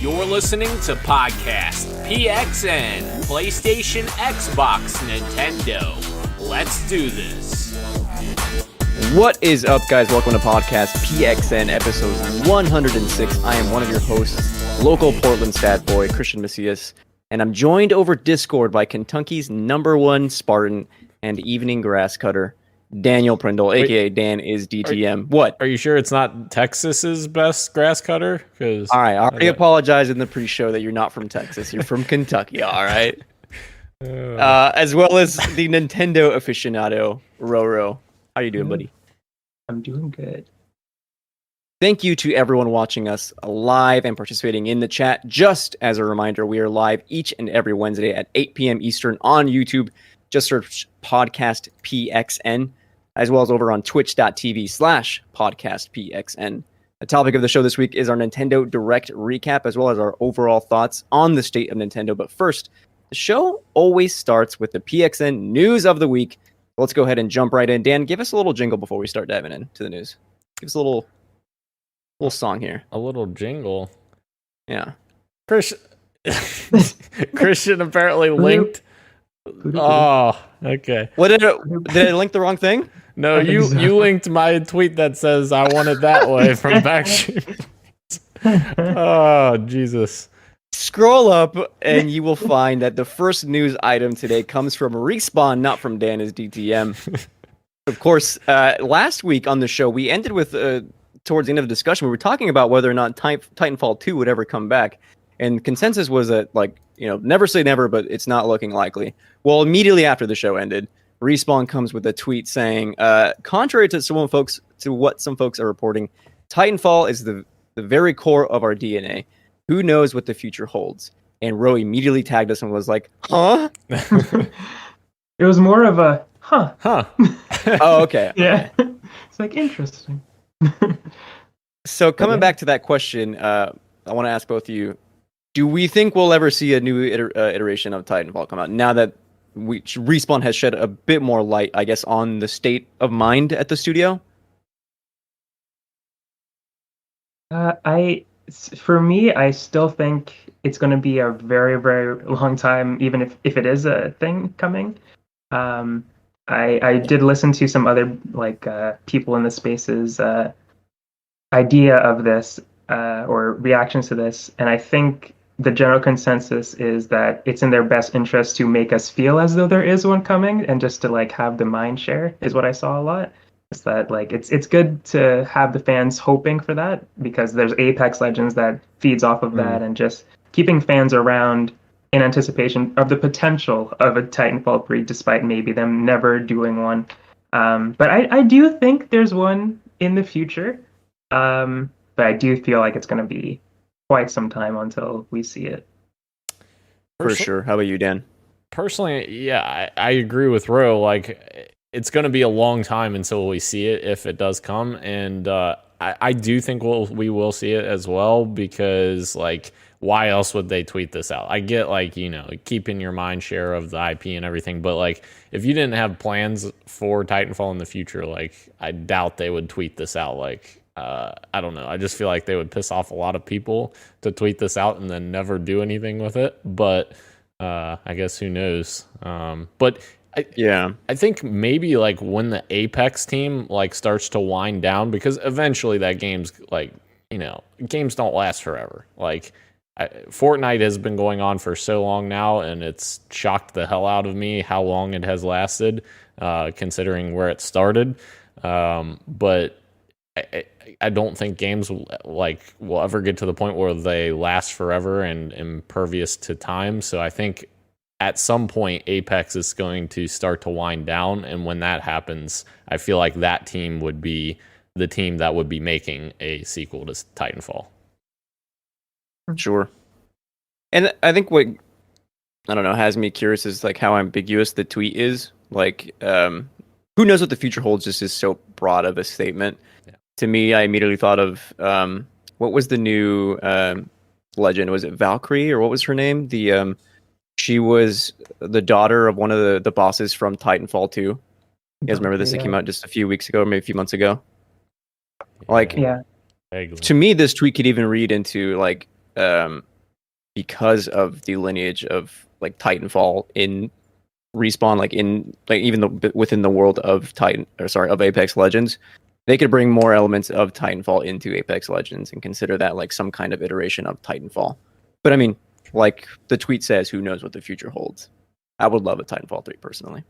You're listening to Podcast PXN, PlayStation, Xbox, Nintendo. Let's do this. What is up, guys? Welcome to Podcast PXN, episode 106. I am one of your hosts, local Portland stat boy, Christian Macias, and I'm joined over Discord by Kentucky's #1 Spartan and evening grass cutter, Daniel Prindle, aka Dan is DTM. What? Are you sure it's not Texas's best grass cutter? All right, I already apologized in the pre-show that you're not from Texas. You're from Kentucky, all right? As well as the Nintendo aficionado, Roro. How you doing, buddy? I'm doing good. Thank you to everyone watching us live and participating in the chat. Just as a reminder, we are live each and every Wednesday at 8 p.m. Eastern on YouTube. Just search Podcast PXN, as well as over on twitch.tv/podcastpxn. The topic of the show this week is our Nintendo Direct recap, as well as our overall thoughts on the state of Nintendo. But first, the show always starts with the PXN news of the week. Let's go ahead and jump right in. Dan, give us a little jingle before we start diving into the news. Give us a little song here. A little jingle? Yeah. Christian apparently linked... Oh, okay. What did I link the wrong thing? No, you linked my tweet that says I want it that way from Backstreet. Oh, Jesus. Scroll up and you will find that the first news item today comes from Respawn, not from Dan is DTM. Of course, last week on the show, we ended with, towards the end of the discussion, we were talking about whether or not Titanfall 2 would ever come back. And consensus was that, never say never, but it's not looking likely. Well, immediately after the show ended, Respawn comes with a tweet saying, contrary to what some folks are reporting, Titanfall is the very core of our DNA. Who knows what the future holds? And Ro immediately tagged us and was like, huh? It was more of a, huh. Oh, okay. Yeah. It's interesting. So coming back to that question, I want to ask both of you, do we think we'll ever see a new iteration of Titanfall come out now that Respawn has shed a bit more light, I guess, on the state of mind at the studio? For me, I still think it's going to be a very, very long time, even if it is a thing coming. I did listen to some other people in the space's idea of this or reactions to this, and I think the general consensus is that it's in their best interest to make us feel as though there is one coming, and just to have the mind share is what I saw a lot. Is that it's good to have the fans hoping for that, because there's Apex Legends that feeds off of that, and just keeping fans around in anticipation of the potential of a Titanfall 3, despite maybe them never doing one. But I do think there's one in the future, but I do feel like it's going to be quite some time until we see it. For sure. How about you, Dan? Personally, yeah, I agree with Ro. It's going to be a long time until we see it, if it does come. And I do think we will see it as well, because, why else would they tweet this out? I get, keeping your mind share of the IP and everything, but, if you didn't have plans for Titanfall in the future, I doubt they would tweet this out. I don't know. I just feel like they would piss off a lot of people to tweet this out and then never do anything with it. But I guess who knows? But I think maybe when the Apex team starts to wind down, because eventually that game's games don't last forever. Fortnite has been going on for so long now, and it's shocked the hell out of me how long it has lasted, considering where it started. But I don't think games will ever get to the point where they last forever and impervious to time. So I think at some point Apex is going to start to wind down, and when that happens, I feel like that team would be the team that would be making a sequel to Titanfall. Sure. And I think what has me curious is how ambiguous the tweet is. Who knows what the future holds? This is so broad of a statement. Yeah. To me, I immediately thought of what was the new legend? Was it Valkyrie, or what was her name? She was the daughter of one of the bosses from Titanfall 2. You guys remember this? It came out just a few weeks ago, or maybe a few months ago. To me, this tweet could even read into because of the lineage of like Titanfall in Respawn, even though within the world of of Apex Legends, they could bring more elements of Titanfall into Apex Legends and consider that like some kind of iteration of Titanfall. But I mean, like the tweet says, who knows what the future holds? I would love a Titanfall 3 personally.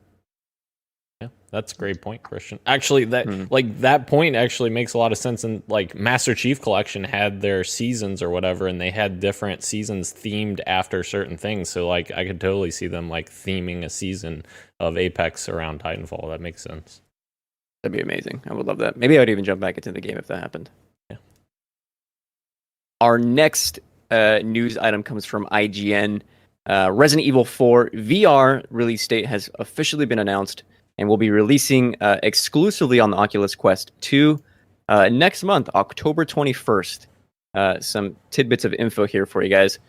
Yeah, that's a great point, Christian. Actually, that point actually makes a lot of sense. And like Master Chief Collection had their seasons or whatever, and they had different seasons themed after certain things. So like I could totally see them like theming a season of Apex around Titanfall. That makes sense. That'd be amazing. I would love that. Maybe I would even jump back into the game if that happened. Yeah. Our next news item comes from IGN. Resident Evil 4 VR release date has officially been announced and will be releasing exclusively on the Oculus Quest 2 next month, October 21st. Some tidbits of info here for you guys.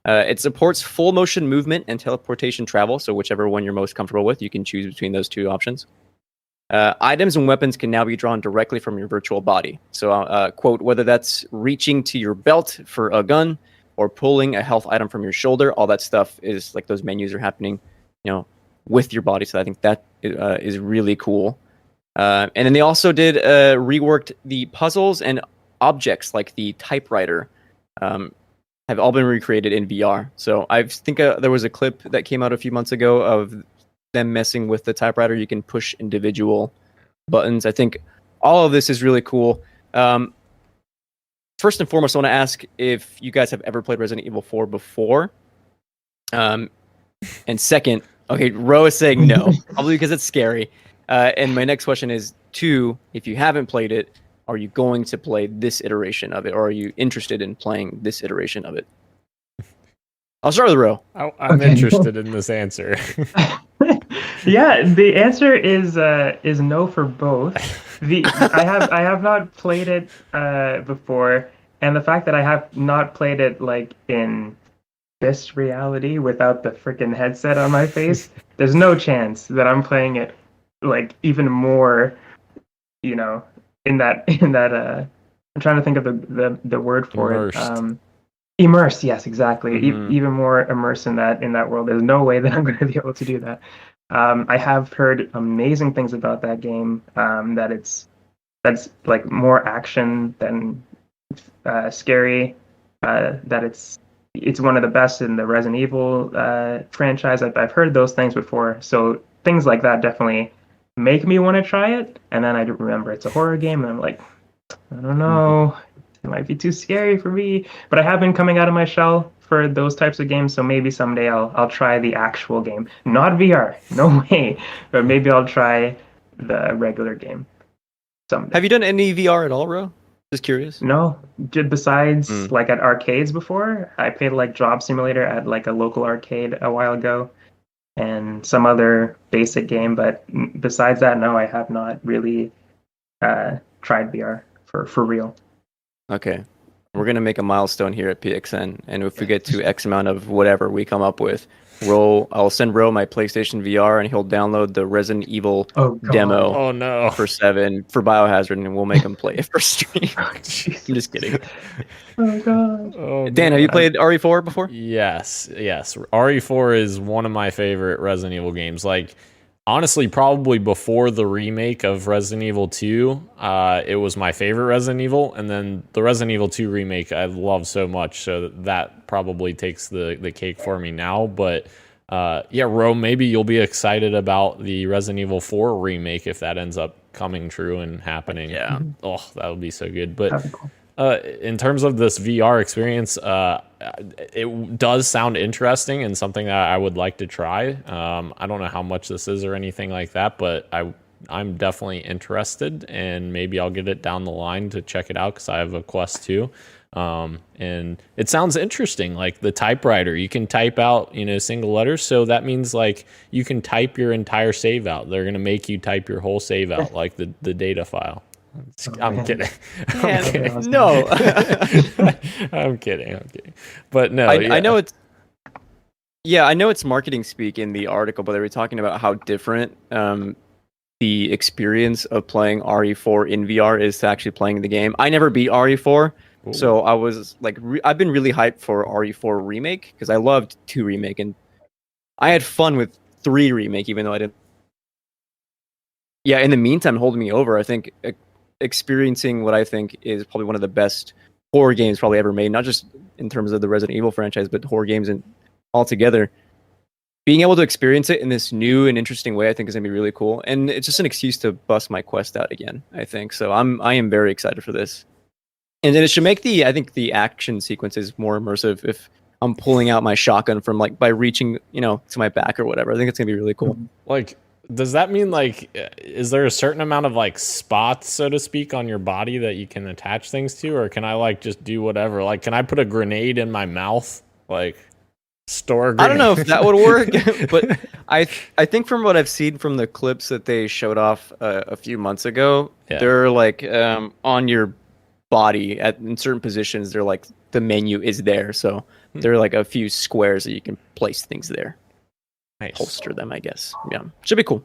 It supports full motion movement and teleportation travel, so whichever one you're most comfortable with, you can choose between those two options. Items and weapons can now be drawn directly from your virtual body. So, quote, whether that's reaching to your belt for a gun or pulling a health item from your shoulder, all that stuff is like those menus are happening, with your body. So I think that is really cool. And then they also did reworked the puzzles and objects like the typewriter have all been recreated in VR. So I think there was a clip that came out a few months ago of them messing with the typewriter. You can push individual buttons. I think all of this is really cool. First and foremost, I want to ask if you guys have ever played Resident Evil 4 before. And second, okay, Ro is saying no, probably because it's scary. And my next question is, two, if you haven't played it, are you going to play this iteration of it, or are you interested in playing this iteration of it? I'll start with Ro. I'm interested in this answer. Yeah, the answer is no for both. I have not played it before, and the fact that I have not played it like in this reality without the freaking headset on my face, there's no chance that I'm playing it like even more, in that I'm trying to think of the word for Immersed. it. Immersed, yes, exactly. Mm-hmm. Even more immersed in that world. There's no way that I'm going to be able to do that. I have heard amazing things about that game. That's like more action than scary. That it's one of the best in the Resident Evil franchise. I've heard those things before. So things like that definitely make me want to try it. And then I remember it's a horror game, and I'm like, I don't know. It might be too scary for me. But I have been coming out of my shell for those types of games, so maybe someday I'll try the actual game. Not VR, no way. But maybe I'll try the regular game someday. Have you done any VR at all, Ro? Just curious. No, besides like at arcades before. I played like Job Simulator at like a local arcade a while ago, and some other basic game. But besides that, no, I have not really tried VR for real. Okay. We're going to make a milestone here at PXN, and if we get to X amount of whatever we come up with, I'll send Ro my PlayStation VR, and he'll download the Resident Evil demo Oh no. for 7 for Biohazard, and we'll make him play it for stream. Oh, I'm just kidding. Oh god. Oh, Dan, have you played RE4 before? Yes. RE4 is one of my favorite Resident Evil games. Like, honestly, probably before the remake of Resident Evil 2, it was my favorite Resident Evil, and then the Resident Evil 2 remake I love so much, so that probably takes the cake for me now. But Ro, maybe you'll be excited about the Resident Evil 4 remake if that ends up coming true and happening. Yeah. Oh, that would be so good. But That'd be cool. in terms of this VR experience, it does sound interesting and something that I would like to try. I don't know how much this is or anything like that, but I'm definitely interested, and maybe I'll get it down the line to check it out because I have a Quest 2. And it sounds interesting. Like the typewriter, you can type out, single letters. So that means like you can type your entire save out. They're going to make you type your whole save out, like the data file. I'm kidding. I'm kidding. No. I'm kidding. But no, I know it's. Yeah, I know it's marketing speak in the article, but they were talking about how different the experience of playing RE4 in VR is to actually playing the game. I never beat RE4, Ooh. So I was like, I've been really hyped for RE4 remake because I loved 2 remake, and I had fun with 3 remake, even though I didn't. Yeah, in the meantime, holding me over, I think experiencing what I think is probably one of the best horror games probably ever made, not just in terms of the Resident Evil franchise, but horror games and altogether. Being able to experience it in this new and interesting way, I think is gonna be really cool, and it's just an excuse to bust my quest out again. I think so. I am very excited for this, and then it should make the action sequences more immersive if I'm pulling out my shotgun from like by reaching to my back or whatever. I think it's gonna be really cool. Like, does that mean like, is there a certain amount of like spots, so to speak, on your body that you can attach things to, or can I like just do whatever? Like, can I put a grenade in my mouth? Like, store a grenade? I don't know if that would work, but I think from what I've seen from the clips that they showed off a few months ago, they're like on your body in certain positions. They're like the menu is there, so there are like a few squares that you can place things there. Nice. Holster them, I guess. Yeah, should be cool.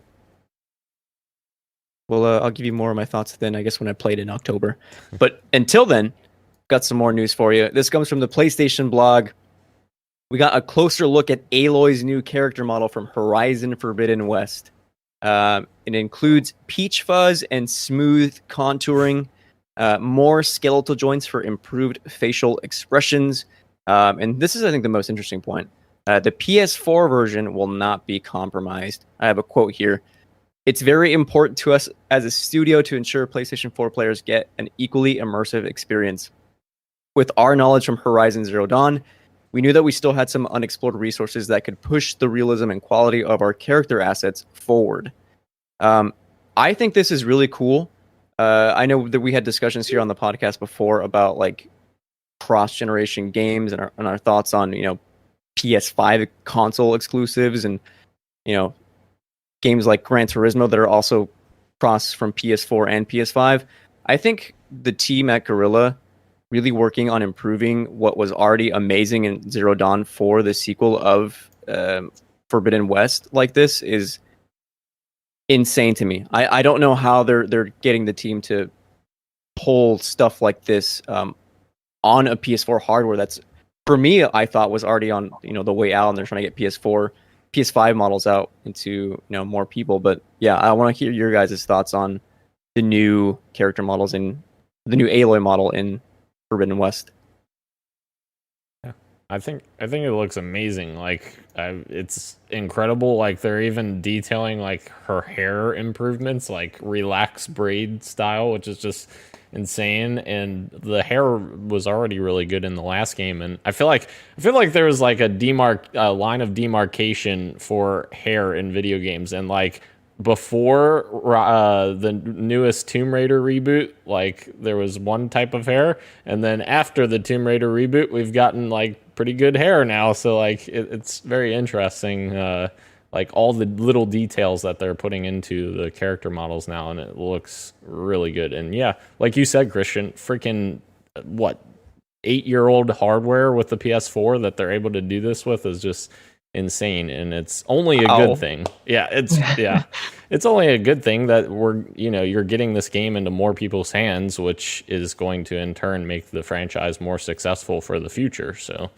Well, I'll give you more of my thoughts then, I guess, when I played in October. But until then, got some more news for you. This comes from the PlayStation blog. We got a closer look at Aloy's new character model from Horizon Forbidden West. It includes peach fuzz and smooth contouring, more skeletal joints for improved facial expressions. And this is, I think, the most interesting point. The PS4 version will not be compromised. I have a quote here. It's very important to us as a studio to ensure PlayStation 4 players get an equally immersive experience. With our knowledge from Horizon Zero Dawn, we knew that we still had some unexplored resources that could push the realism and quality of our character assets forward. I think this is really cool. I know that we had discussions here on the podcast before about like cross-generation games and our thoughts on PS5 console exclusives and games like Gran Turismo that are also cross from PS4 and PS5. I think the team at Guerrilla really working on improving what was already amazing in Zero Dawn for the sequel of Forbidden West like this is insane to me. I don't know how they're getting the team to pull stuff like this on a PS4 hardware that's, for me, I thought was already on the way out, and they're trying to get PS4, PS5 models out into more people. But yeah, I want to hear your guys' thoughts on the new character models in the new Aloy model in Forbidden West. Yeah, I think it looks amazing. Like, it's incredible. Like, they're even detailing like her hair improvements, like relaxed braid style, which is just insane. And the hair was already really good in the last game, and I feel like there was like a line of demarcation for hair in video games, and like before the newest Tomb Raider reboot, like there was one type of hair, and then after the Tomb Raider reboot, we've gotten like pretty good hair now. So like it's very interesting, like all the little details that they're putting into the character models now, and it looks really good. And yeah, like you said, Christian, freaking 8-year-old hardware with the PS4 that they're able to do this with is just insane, and it's only a good thing. It's only a good thing that you're getting this game into more people's hands, which is going to in turn make the franchise more successful for the future. So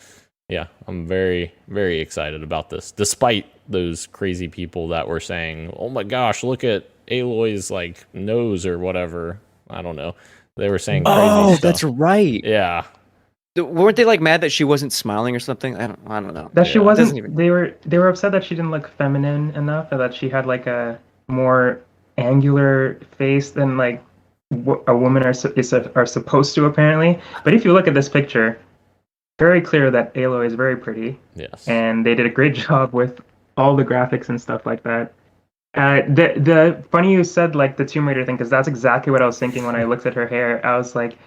yeah, I'm very, very excited about this, despite those crazy people that were saying, oh my gosh, look at Aloy's like nose or whatever. I don't know, they were saying crazy stuff. That's right. Yeah, weren't they like mad that she wasn't smiling or something? I don't know. That she wasn't. They were upset that she didn't look feminine enough, or that she had like a more angular face than like a woman are supposed to, apparently. But if you look at this picture, very clear that Aloy is very pretty. Yes. And they did a great job with all the graphics and stuff like that. The funny you said like the Tomb Raider thing, because that's exactly what I was thinking when I looked at her hair. I was like,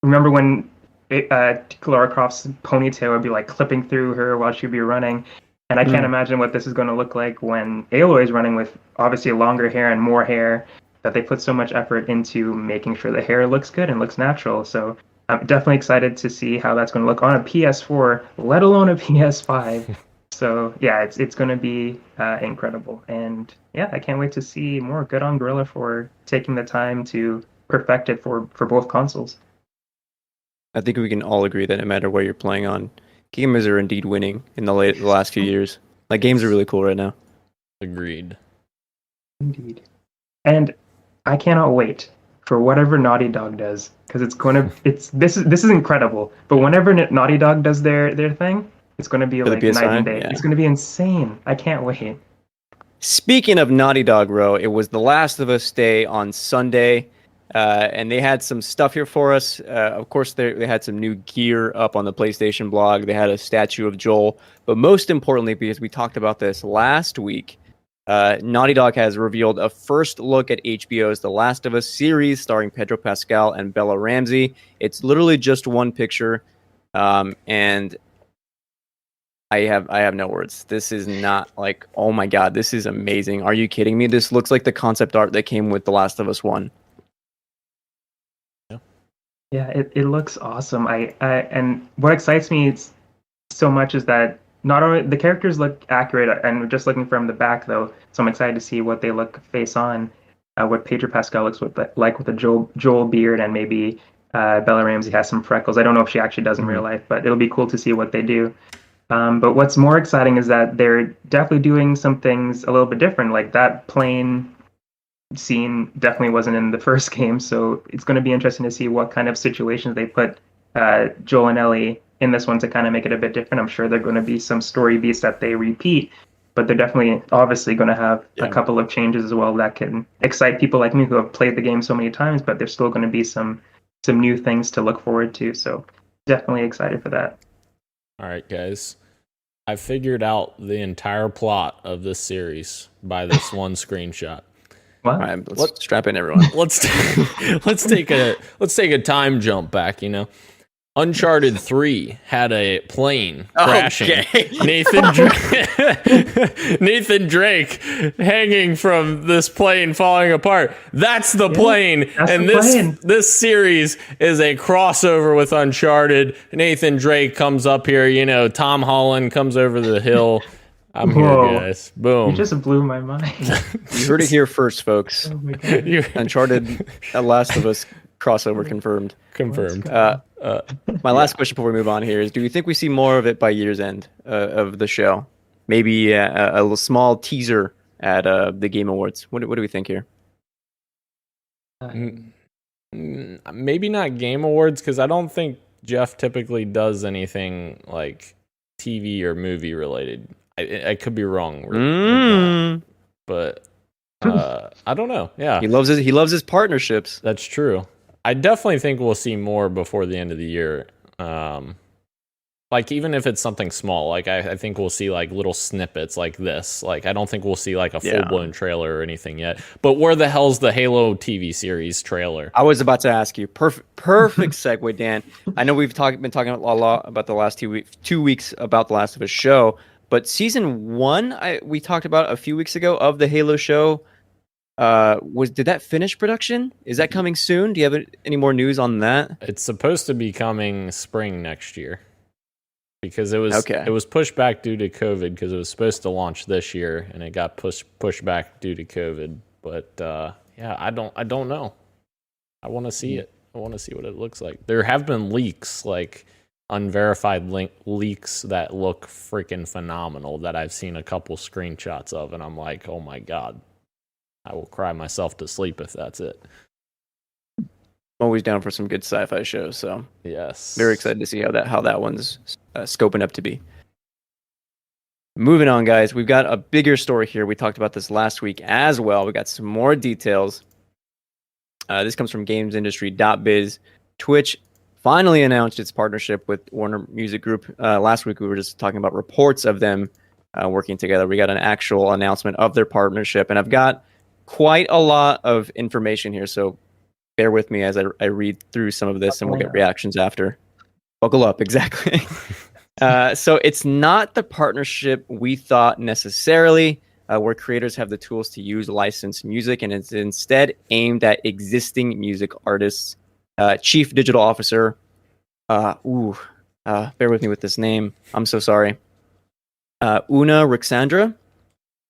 remember when Lara Croft's ponytail would be like clipping through her while she'd be running, and I can't imagine what this is going to look like when Aloy is running with obviously longer hair and more hair, that they put so much effort into making sure the hair looks good and looks natural. So I'm definitely excited to see how that's going to look on a PS4, let alone a PS5. So yeah, it's going to be incredible, and yeah, I can't wait to see more. Good on Guerrilla for taking the time to perfect it for both consoles. I think we can all agree that no matter where you're playing on, gamers are indeed winning in the last few years. Like, games are really cool right now. Agreed. Indeed. And I cannot wait for whatever Naughty Dog does, because this is incredible. But whenever Naughty Dog does their thing, it's gonna be For the like night PSN? and day. Yeah. It's gonna be insane. I can't wait. Speaking of Naughty Dog, Ro, it was The Last of Us Day on Sunday, and they had some stuff here for us. Of course, they had some new gear up on the PlayStation blog. They had a statue of Joel. But most importantly, because we talked about this last week, Naughty Dog has revealed a first look at HBO's The Last of Us series starring Pedro Pascal and Bella Ramsey. It's literally just one picture, and I have no words. This is not like, oh my god, this is amazing. Are you kidding me? This looks like the concept art that came with The Last of Us 1. Yeah, it looks awesome. I and what excites me so much is that not only the characters look accurate, and we're just looking from the back though, so I'm excited to see what they look face on, what Pedro Pascal looks like with a Joel beard, and maybe Bella Ramsey has some freckles. I don't know if she actually does in real life, but it'll be cool to see what they do. But what's more exciting is that they're definitely doing some things a little bit different. Like that plane scene definitely wasn't in the first game, so it's going to be interesting to see what kind of situations they put Joel and Ellie in this one to kind of make it a bit different. I'm sure there are going to be some story beats that they repeat, but they're definitely obviously going to have a couple of changes as well that can excite people like me who have played the game so many times, but there's still going to be some new things to look forward to. So definitely excited for that. All right, guys. I figured out the entire plot of this series by this one screenshot. What? All right, let's strap in, everyone. Let's take a time jump back. Uncharted 3 had a plane crashing. Okay. Nathan Drake hanging from this plane falling apart. That's the plane. That's and the plane. This series is a crossover with Uncharted. Nathan Drake comes up here, Tom Holland comes over the hill. I'm Whoa. here, guys. Boom. You just blew my mind. You heard it here first, folks. Oh my God. Uncharted, Last of Us crossover confirmed. Confirmed. My last question before we move on here is: do you think we see more of it by year's end of the show? Maybe a small teaser at the Game Awards. What do we think here? Maybe not Game Awards, because I don't think Jeff typically does anything like TV or movie related. I could be wrong, with that, but I don't know. Yeah, He loves his partnerships. that's true. I definitely think we'll see more before the end of the year. Like, even if it's something small, like I think we'll see like little snippets like this. Like, I don't think we'll see like a full-blown trailer or anything yet. But where the hell's the Halo TV series trailer? I was about to ask you. Perfect segue, Dan. I know we've been talking a lot about the last 2 weeks about The Last of Us show, but season 1 we talked about a few weeks ago of the Halo show. Did that finish production? Is that coming soon? Do you have any more news on that? It's supposed to be coming spring next year, because it was pushed back due to COVID, because it was supposed to launch this year and it got pushed back due to COVID. But I don't know. I want to see it. I want to see what it looks like. There have been leaks, like unverified leaks that look freaking phenomenal, that I've seen a couple screenshots of, and I'm like, oh my god, I will cry myself to sleep if that's it. I'm always down for some good sci-fi shows, so Yes, very excited to see how that one's scoping up to be. Moving on, guys, we've got a bigger story here. We talked about this last week as well. We got some more details. This comes from GamesIndustry.biz. Twitch finally announced its partnership with Warner Music Group. Last week, we were just talking about reports of them working together. We got an actual announcement of their partnership, and I've got quite a lot of information here, so bear with me as I read through some of this, and we'll get reactions after. Buckle up, exactly. So it's not the partnership we thought necessarily, where creators have the tools to use licensed music, and it's instead aimed at existing music artists. Chief Digital Officer, bear with me with this name. I'm so sorry. Una Rixandra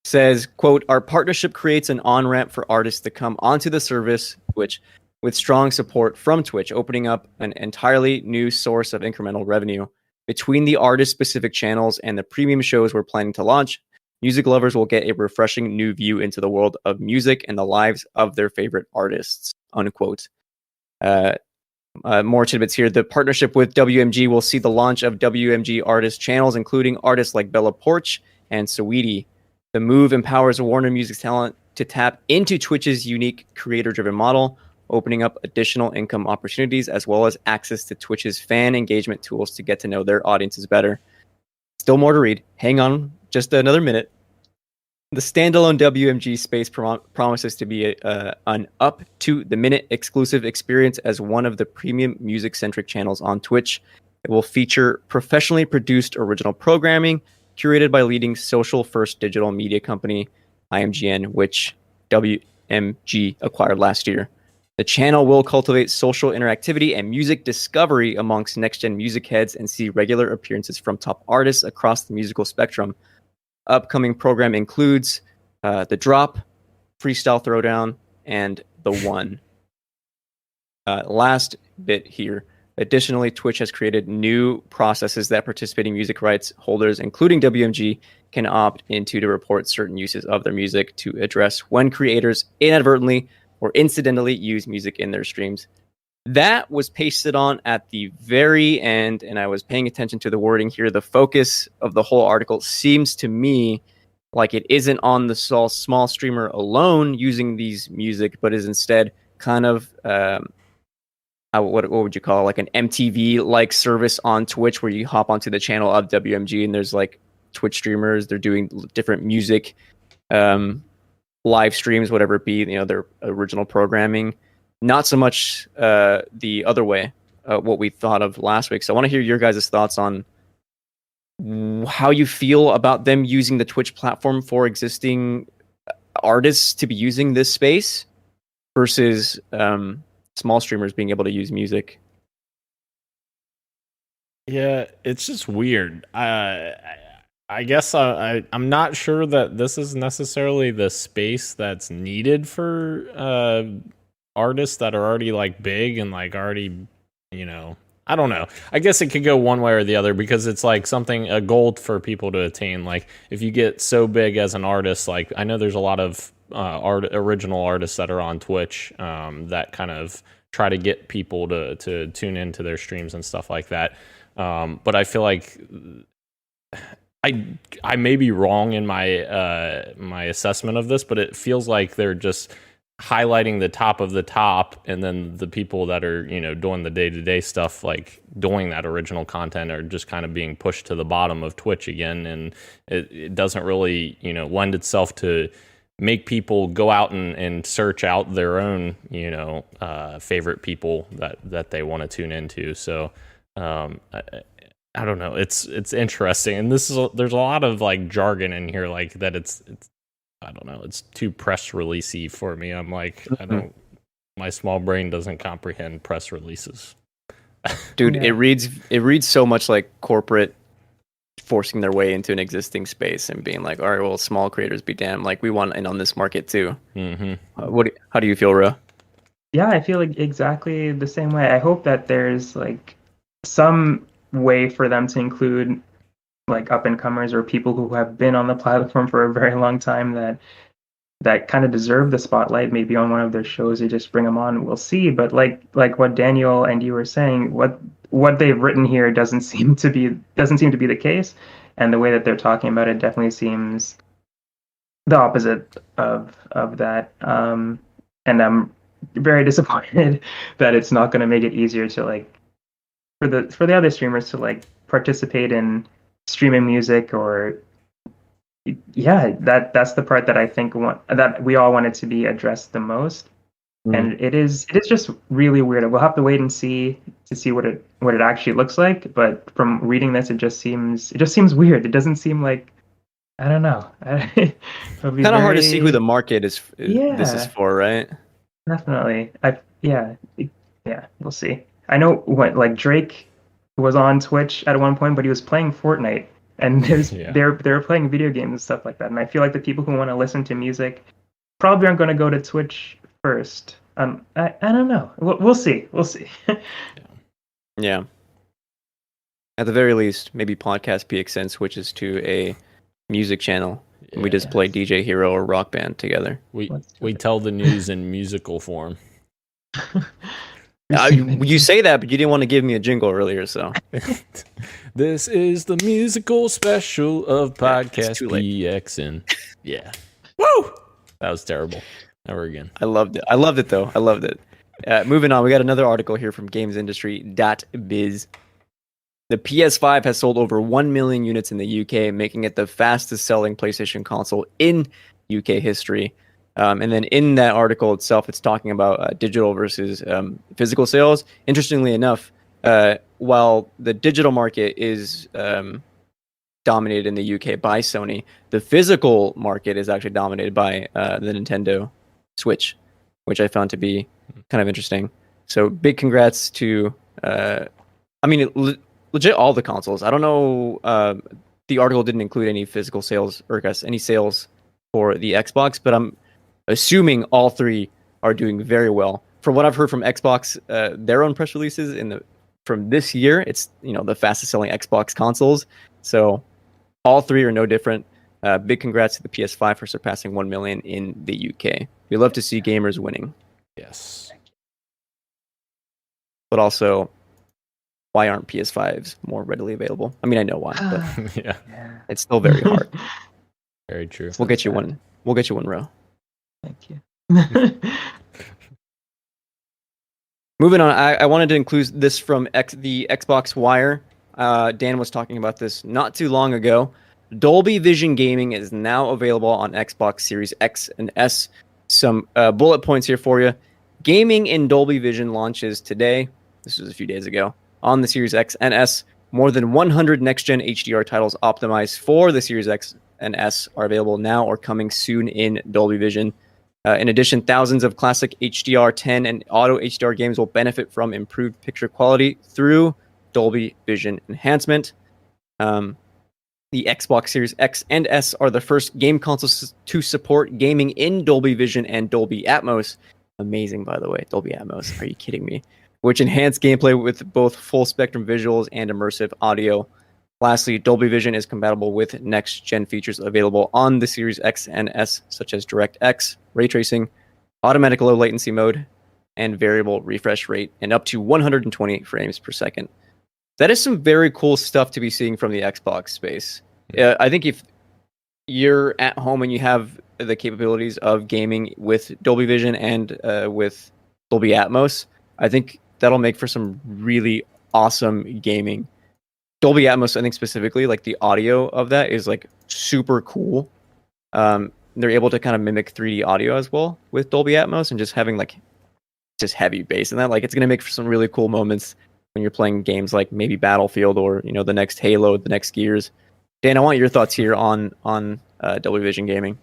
says, quote, "Our partnership creates an on-ramp for artists to come onto the service, which with strong support from Twitch, opening up an entirely new source of incremental revenue. Between the artist-specific channels and the premium shows we're planning to launch, music lovers will get a refreshing new view into the world of music and the lives of their favorite artists, unquote. More tidbits here. The partnership with WMG will see the launch of WMG artist channels, including artists like Bella Porch and Saweetie. The move empowers Warner Music talent to tap into Twitch's unique creator-driven model, opening up additional income opportunities as well as access to Twitch's fan engagement tools to get to know their audiences better. Still more to read. Hang on just another minute. The standalone WMG space promises to be an up-to-the-minute exclusive experience as one of the premium music-centric channels on Twitch. It will feature professionally produced original programming curated by leading social-first digital media company IMGN, which WMG acquired last year. The channel will cultivate social interactivity and music discovery amongst next-gen music heads and see regular appearances from top artists across the musical spectrum. Upcoming program includes The Drop, Freestyle Throwdown, and The One. Last bit here. Additionally, Twitch has created new processes that participating music rights holders, including WMG, can opt into to report certain uses of their music to address when creators inadvertently or incidentally use music in their streams. That was pasted on at the very end, and I was paying attention to the wording here. The focus of the whole article seems to me like it isn't on the small streamer alone using these music, but is instead kind of what would you call it? Like an MTV-like service on Twitch where you hop onto the channel of WMG and there's like Twitch streamers. They're doing different music live streams, whatever it be, their original programming. Not so much the other way, what we thought of last week. So I want to hear your guys' thoughts on how you feel about them using the Twitch platform for existing artists to be using this space versus small streamers being able to use music. Yeah, it's just weird. I guess I'm not sure that this is necessarily the space that's needed for artists that are already like big and like already, I don't know. I guess it could go one way or the other because it's like a goal for people to attain. Like if you get so big as an artist, like I know there's a lot of original artists that are on Twitch that kind of try to get people to tune into their streams and stuff like that. But I feel like I may be wrong in my my assessment of this, but it feels like they're just highlighting the top of the top, and then the people that are doing the day-to-day stuff, like doing that original content, are just kind of being pushed to the bottom of Twitch again, and it doesn't really lend itself to make people go out and search out their own favorite people that they want to tune into. So I don't know. It's interesting, and there's a lot of like jargon in here, like that. It's I don't know. It's too press releasey for me. I'm like, my small brain doesn't comprehend press releases. Dude, yeah. It reads so much like corporate forcing their way into an existing space and being like, all right, well, small creators be damned. Like we want in on this market too. Mm-hmm. How do you feel, Ro? Yeah, I feel like exactly the same way. I hope that there's like some way for them to include like up and comers or people who have been on the platform for a very long time that kind of deserve the spotlight, maybe on one of their shows. They just bring them on. We'll see. But like what Daniel and you were saying, what they've written here doesn't seem to be the case, and the way that they're talking about it definitely seems the opposite of that. And I'm very disappointed that it's not going to make it easier to like for the other streamers to like participate in streaming music, or that's the part that I think that we all wanted to be addressed the most. And it is just really weird. We'll have to wait and see what it actually looks like, but from reading this, it just seems weird. It doesn't seem like, I don't know. Kind of hard to see who the market is. This is for, right? Definitely. We'll see. I know like Drake was on Twitch at one point, but he was playing Fortnite, and they're playing video games and stuff like that. And I feel like the people who want to listen to music probably aren't going to go to Twitch first. I don't know. We'll see. We'll see. Yeah. At the very least, maybe Podcast PXN switches to a music channel. And we just play DJ Hero or Rock Band together. We tell the news in musical form. You say that, but you didn't want to give me a jingle earlier, so. This is the musical special of Podcast PXN. Yeah. Woo! That was terrible. Never again. I loved it. I loved it, though. I loved it. Moving on, we got another article here from gamesindustry.biz. The PS5 has sold over 1 million units in the UK, making it the fastest selling PlayStation console in UK history. And then in that article itself, it's talking about digital versus physical sales. Interestingly enough, while the digital market is dominated in the UK by Sony, the physical market is actually dominated by the Nintendo Switch, which I found to be kind of interesting. So big congrats to, legit all the consoles. I don't know, the article didn't include any physical sales or any sales for the Xbox, but I'm assuming all three are doing very well. From what I've heard from Xbox, their own press releases from this year, it's the fastest selling Xbox consoles. So all three are no different. Big congrats to the PS5 for surpassing 1 million in the UK. We love to see gamers winning. Yes. But also, why aren't PS5s more readily available? I mean, I know why, but Yeah. it's still very hard. Very true. We'll get you one. We'll get you one, Ro. Thank you. Moving on, I wanted to include this from the Xbox Wire. Dan was talking about this not too long ago. Dolby Vision gaming is now available on Xbox Series X and S. Some bullet points here for you. Gaming in Dolby Vision launches today. This was a few days ago. On the Series X and S, more than 100 next-gen HDR titles optimized for the Series X and S are available now or coming soon in Dolby Vision. In addition, thousands of classic HDR10 and auto HDR games will benefit from improved picture quality through Dolby Vision enhancement. The Xbox Series X and S are the first game consoles to support gaming in Dolby Vision and Dolby Atmos. Amazing, by the way, Dolby Atmos. Are you kidding me? Which enhance gameplay with both full spectrum visuals and immersive audio. Lastly, Dolby Vision is compatible with next-gen features available on the Series X and S, such as DirectX, ray tracing, automatic low latency mode, and variable refresh rate, and up to 120 frames per second. That is some very cool stuff to be seeing from the Xbox space. I think if you're at home and you have the capabilities of gaming with Dolby Vision and with Dolby Atmos, I think that'll make for some really awesome gaming. Dolby Atmos, I think specifically, like the audio of that is like super cool. They're able to kind of mimic 3D audio as well with Dolby Atmos, and just having like just heavy bass in that. Like it's gonna make for some really cool moments when you're playing games like maybe Battlefield or the next Halo, the next Gears. Dan, I want your thoughts here on Dolby Vision gaming.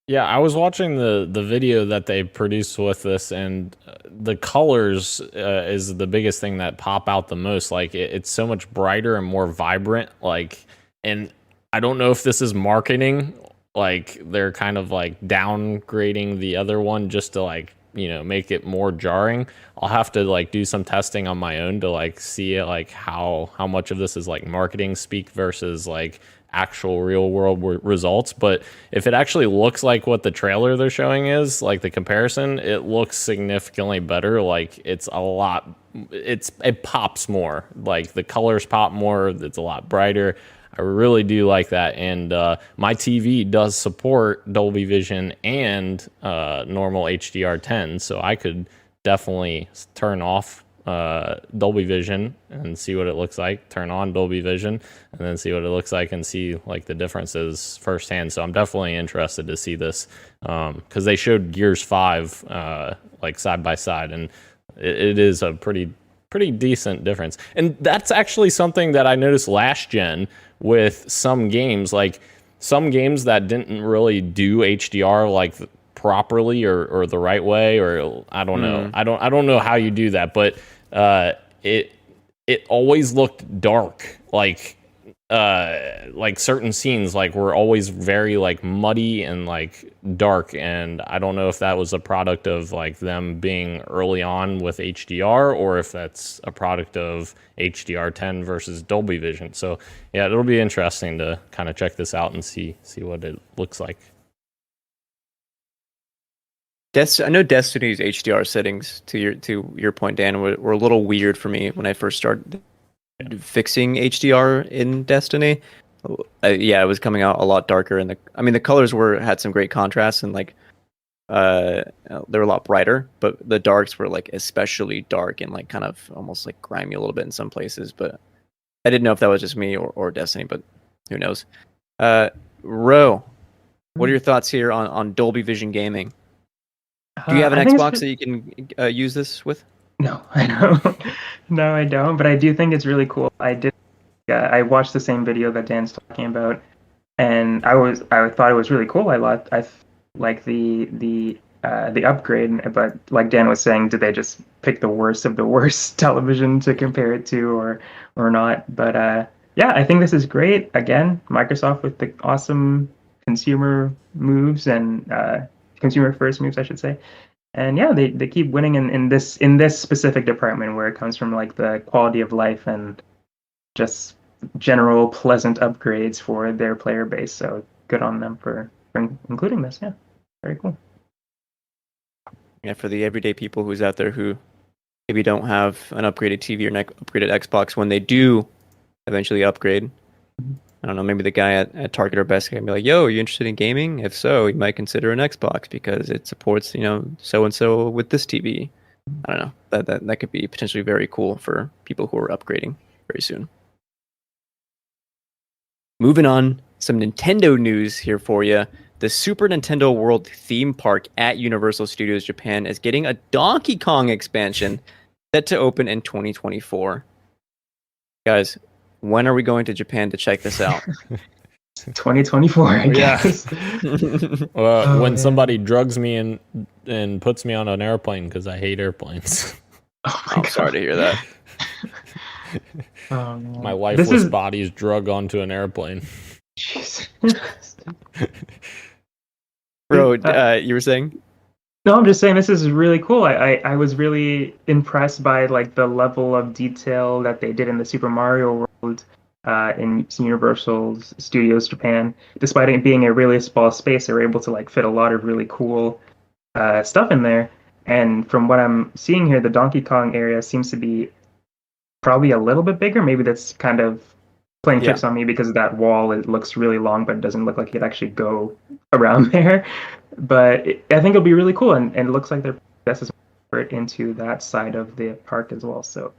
Yeah, I was watching the video that they produced with this, and the colors is the biggest thing that pop out the most. Like it's so much brighter and more vibrant. Like, and I don't know if this is marketing. Like they're kind of like downgrading the other one just to like make it more jarring. I'll have to like do some testing on my own to like see like how much of this is like marketing speak versus like actual real world results. But if it actually looks like what the trailer they're showing is, like the comparison, it looks significantly better. Like it pops more, like the colors pop more, it's a lot brighter. I really do like that. And my TV does support Dolby Vision and normal HDR10, so I could definitely turn off Dolby Vision and see what it looks like, turn on Dolby Vision and then see what it looks like and see like the differences firsthand. So I'm definitely interested to see this because they showed Gears 5 like side by side, and it is a pretty decent difference. And that's actually something that I noticed last gen with some games, like some games that didn't really do HDR like properly or the right way, or I don't know. I don't know how you do that, but it always looked dark. Like like certain scenes like were always very like muddy and like dark, and I don't know if that was a product of like them being early on with HDR or if that's a product of HDR10 versus Dolby Vision. So yeah, it'll be interesting to kind of check this out and see what it looks like. I know Destiny's HDR settings, to your point, Dan, were a little weird for me when I first started fixing HDR in Destiny. Yeah, it was coming out a lot darker, and the colors had some great contrast, and like they were a lot brighter, but the darks were like especially dark and like kind of almost like grimy a little bit in some places. But I didn't know if that was just me or Destiny, but who knows? Ro, what are your thoughts here on Dolby Vision gaming? Do you have an Xbox that you can use this with? No, I don't. No, I don't. But I do think it's really cool. I watched the same video that Dan's talking about, and I thought it was really cool. I like the upgrade, but like Dan was saying, did they just pick the worst of the worst television to compare it to, or not? But yeah, I think this is great. Again, Microsoft with the awesome consumer moves and consumer first moves, I should say. And yeah, they keep winning in this specific department where it comes from like the quality of life and just general pleasant upgrades for their player base. So good on them for including this. Yeah, very cool. Yeah, for the everyday people who's out there who maybe don't have an upgraded TV or an upgraded Xbox, when they do eventually upgrade, I don't know, maybe the guy at Target or Best can be like, yo, are you interested in gaming? If so, you might consider an Xbox because it supports, so-and-so with this TV. I don't know. That could be potentially very cool for people who are upgrading very soon. Moving on, some Nintendo news here for you. The Super Nintendo World theme park at Universal Studios Japan is getting a Donkey Kong expansion set to open in 2024. Guys, when are we going to Japan to check this out? 2024, I guess. When somebody drugs me and puts me on an airplane because I hate airplanes. I'm sorry to hear that. My lifeless body is drug onto an airplane. Jesus. Bro, you were saying? No, I'm just saying this is really cool. I was really impressed by like the level of detail that they did in the Super Mario World in Universal Studios Japan. Despite it being a really small space, they were able to like fit a lot of really cool stuff in there. And from what I'm seeing here, the Donkey Kong area seems to be probably a little bit bigger. Maybe that's kind of playing tricks on me because of that wall. It looks really long, but it doesn't look like it could actually go around there. But I think it'll be really cool, and it looks like they're investing into that side of the park as well. So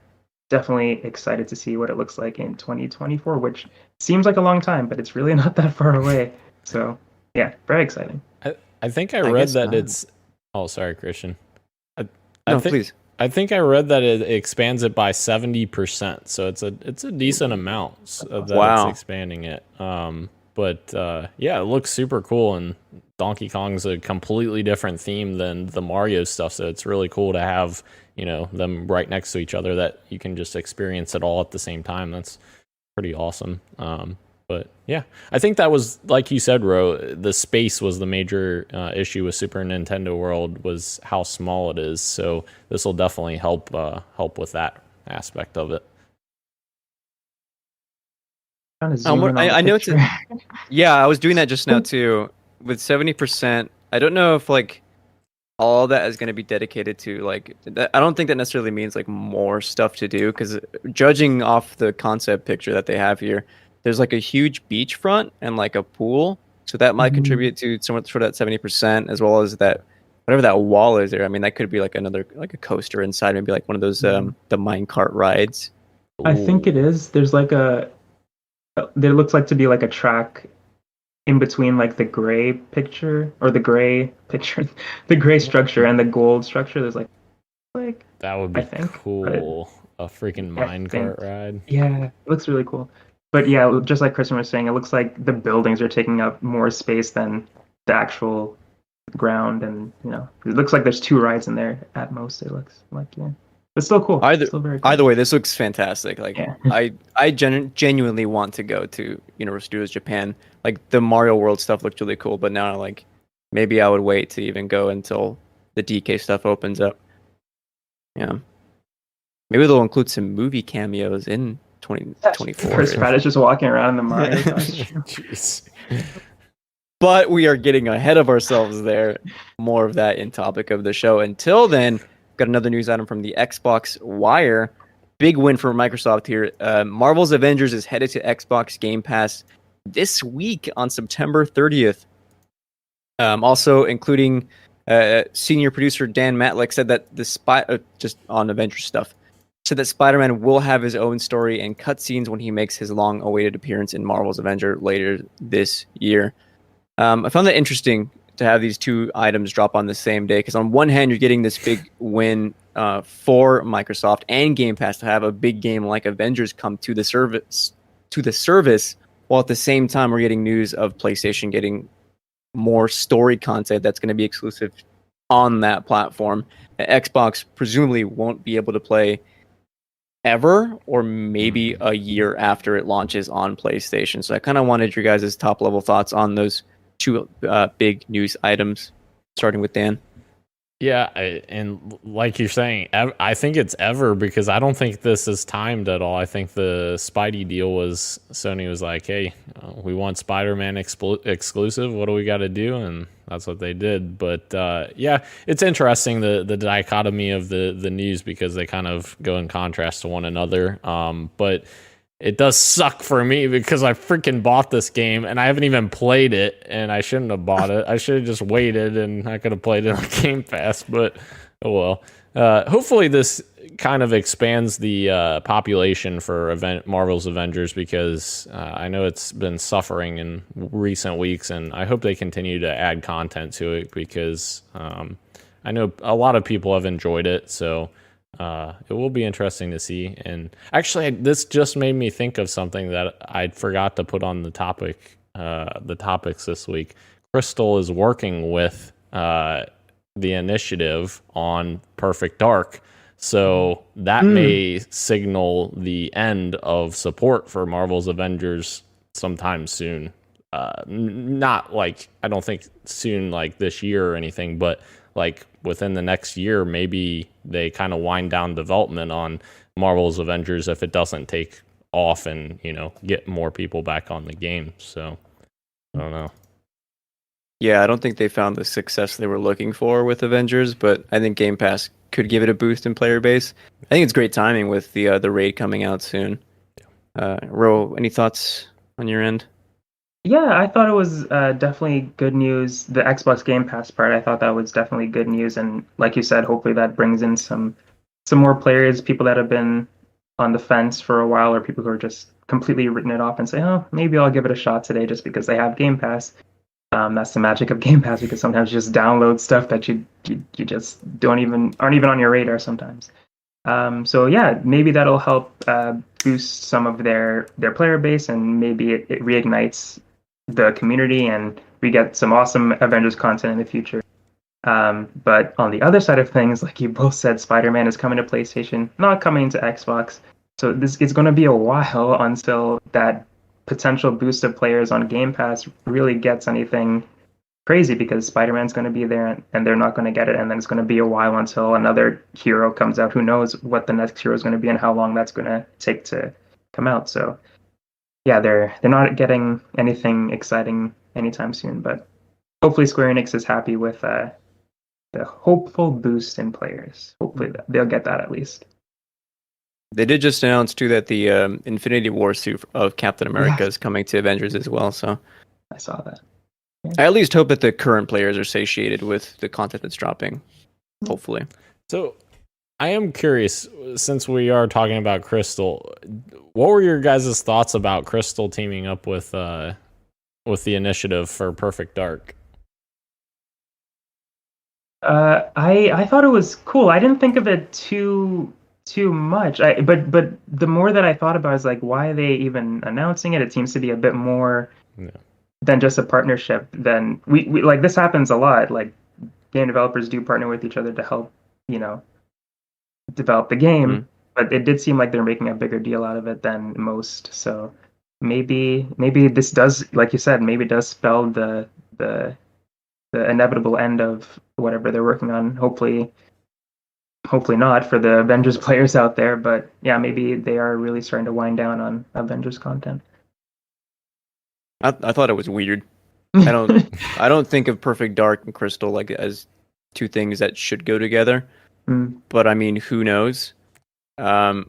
definitely excited to see what it looks like in 2024, which seems like a long time, but it's really not that far away. So yeah, very exciting. I think I read that it's... Oh, sorry, Christian. Please. I think I read that it expands it by 70%, so it's a decent amount that it's expanding it. But yeah, it looks super cool, and Donkey Kong's a completely different theme than the Mario stuff, so it's really cool to have them right next to each other, that you can just experience it all at the same time. That's pretty awesome. But yeah, I think that was, like you said, Ro, the space was the major issue with Super Nintendo World, was how small it is. So this will definitely help with that aspect of it. I know it's yeah, I was doing that just now too. With 70%, I don't know if like all that is going to be dedicated to like. I don't think that necessarily means like more stuff to do, because judging off the concept picture that they have here, there's like a huge beachfront and like a pool, so that might contribute to somewhat for that 70%, as well as that whatever that wall is there. I mean, that could be like another, like a coaster inside, maybe like one of those the minecart rides. I think it is. There's like there looks like to be like a track in between like the gray picture the gray structure and the gold structure. There's like that would be cool. A freaking minecart ride. Yeah, it looks really cool. But yeah, just like Kristen was saying, it looks like the buildings are taking up more space than the actual ground, and it looks like there's 2 rides in there at most. It looks like, yeah. But still cool. Either Still very cool. either way, this looks fantastic. Like Yeah. I genuinely want to go to Universal Studios Japan. Like the Mario World stuff looked really cool, but now like maybe I would wait to even go until the DK stuff opens up. Yeah. Maybe they'll include some movie cameos in 2024. Chris Pratt is just walking around in the Mario costume. Jeez. But we are getting ahead of ourselves there. More of that in topic of the show. Until then, got another news item from the Xbox Wire. Big win for Microsoft here. Marvel's Avengers is headed to Xbox Game Pass this week on September 30th. Also, including senior producer Dan Matlick said that just on Avengers stuff, said that Spider-Man will have his own story and cutscenes when he makes his long-awaited appearance in Marvel's Avenger later this year. I found that interesting to have these two items drop on the same day, because on one hand, you're getting this big win for Microsoft and Game Pass to have a big game like Avengers come to the service, while at the same time we're getting news of PlayStation getting more story content that's going to be exclusive on that platform. Xbox presumably won't be able to play ever, or maybe a year after it launches on PlayStation. So I kind of wanted your guys' top level thoughts on those two big news items, starting with Dan. Yeah, and like you're saying, I think it's ever, because I don't think this is timed at all. I think the Spidey deal was, Sony was like, hey, we want Spider-Man exclusive. What do we got to do? And that's what they did. But yeah, it's interesting, the dichotomy of the news, because they kind of go in contrast to one another. But it does suck for me, because I freaking bought this game and I haven't even played it, and I shouldn't have bought it. I should have just waited and I could have played it on Game Pass, but oh well. Hopefully this kind of expands the population for Marvel's Avengers, because I know it's been suffering in recent weeks, and I hope they continue to add content to it, because I know a lot of people have enjoyed it, so it will be interesting to see. And actually, this just made me think of something that I forgot to put on the topics this week. Crystal is working with the initiative on Perfect Dark, so that may signal the end of support for Marvel's Avengers sometime soon. Not like, I don't think soon like this year or anything, but like within the next year, maybe they kind of wind down development on Marvel's Avengers if it doesn't take off and, get more people back on the game. So I don't know. Yeah, I don't think they found the success they were looking for with Avengers, but I think Game Pass could give it a boost in player base. I think it's great timing with the raid coming out soon. Ro, any thoughts on your end? Yeah, I thought it was definitely good news. The Xbox Game Pass part, I thought that was definitely good news. And like you said, hopefully that brings in some more players, people that have been on the fence for a while, or people who are just completely written it off and say, oh, maybe I'll give it a shot today just because they have Game Pass. That's the magic of Game Pass, because sometimes you just download stuff that you just aren't even on your radar sometimes. So yeah, maybe that'll help boost some of their player base, and maybe it reignites the community, and we get some awesome Avengers content in the future. But on the other side of things, like you both said, Spider-Man is coming to PlayStation, not coming to Xbox. So it's going to be a while until that potential boost of players on Game Pass really gets anything crazy, because Spider-Man's going to be there and they're not going to get it. And then it's going to be a while until another hero comes out. Who knows what the next hero is going to be and how long that's going to take to come out. So yeah, they're not getting anything exciting anytime soon, but hopefully Square Enix is happy with the hopeful boost in players. Hopefully they'll get that at least. They did just announce too that the Infinity War suit of Captain America is coming to Avengers as well. So I saw that. I at least hope that the current players are satiated with the content that's dropping. Hopefully. So I am curious, since we are talking about Crystal, what were your guys' thoughts about Crystal teaming up with the initiative for Perfect Dark? I thought it was cool. I didn't think of it too much. But the more that I thought about it, I was like, why are they even announcing it? It seems to be a bit more than just a partnership. Then we like, this happens a lot. Like game developers do partner with each other to help, develop the game, Mhm. but it did seem like they're making a bigger deal out of it than most. So maybe this does, like you said, maybe does spell the the inevitable end of whatever they're working on. Hopefully not for the Avengers players out there, but yeah, maybe they are really starting to wind down on Avengers content. I thought it was weird. I don't think of Perfect Dark and Crystal like as two things that should go together. Mm. But I mean, who knows? A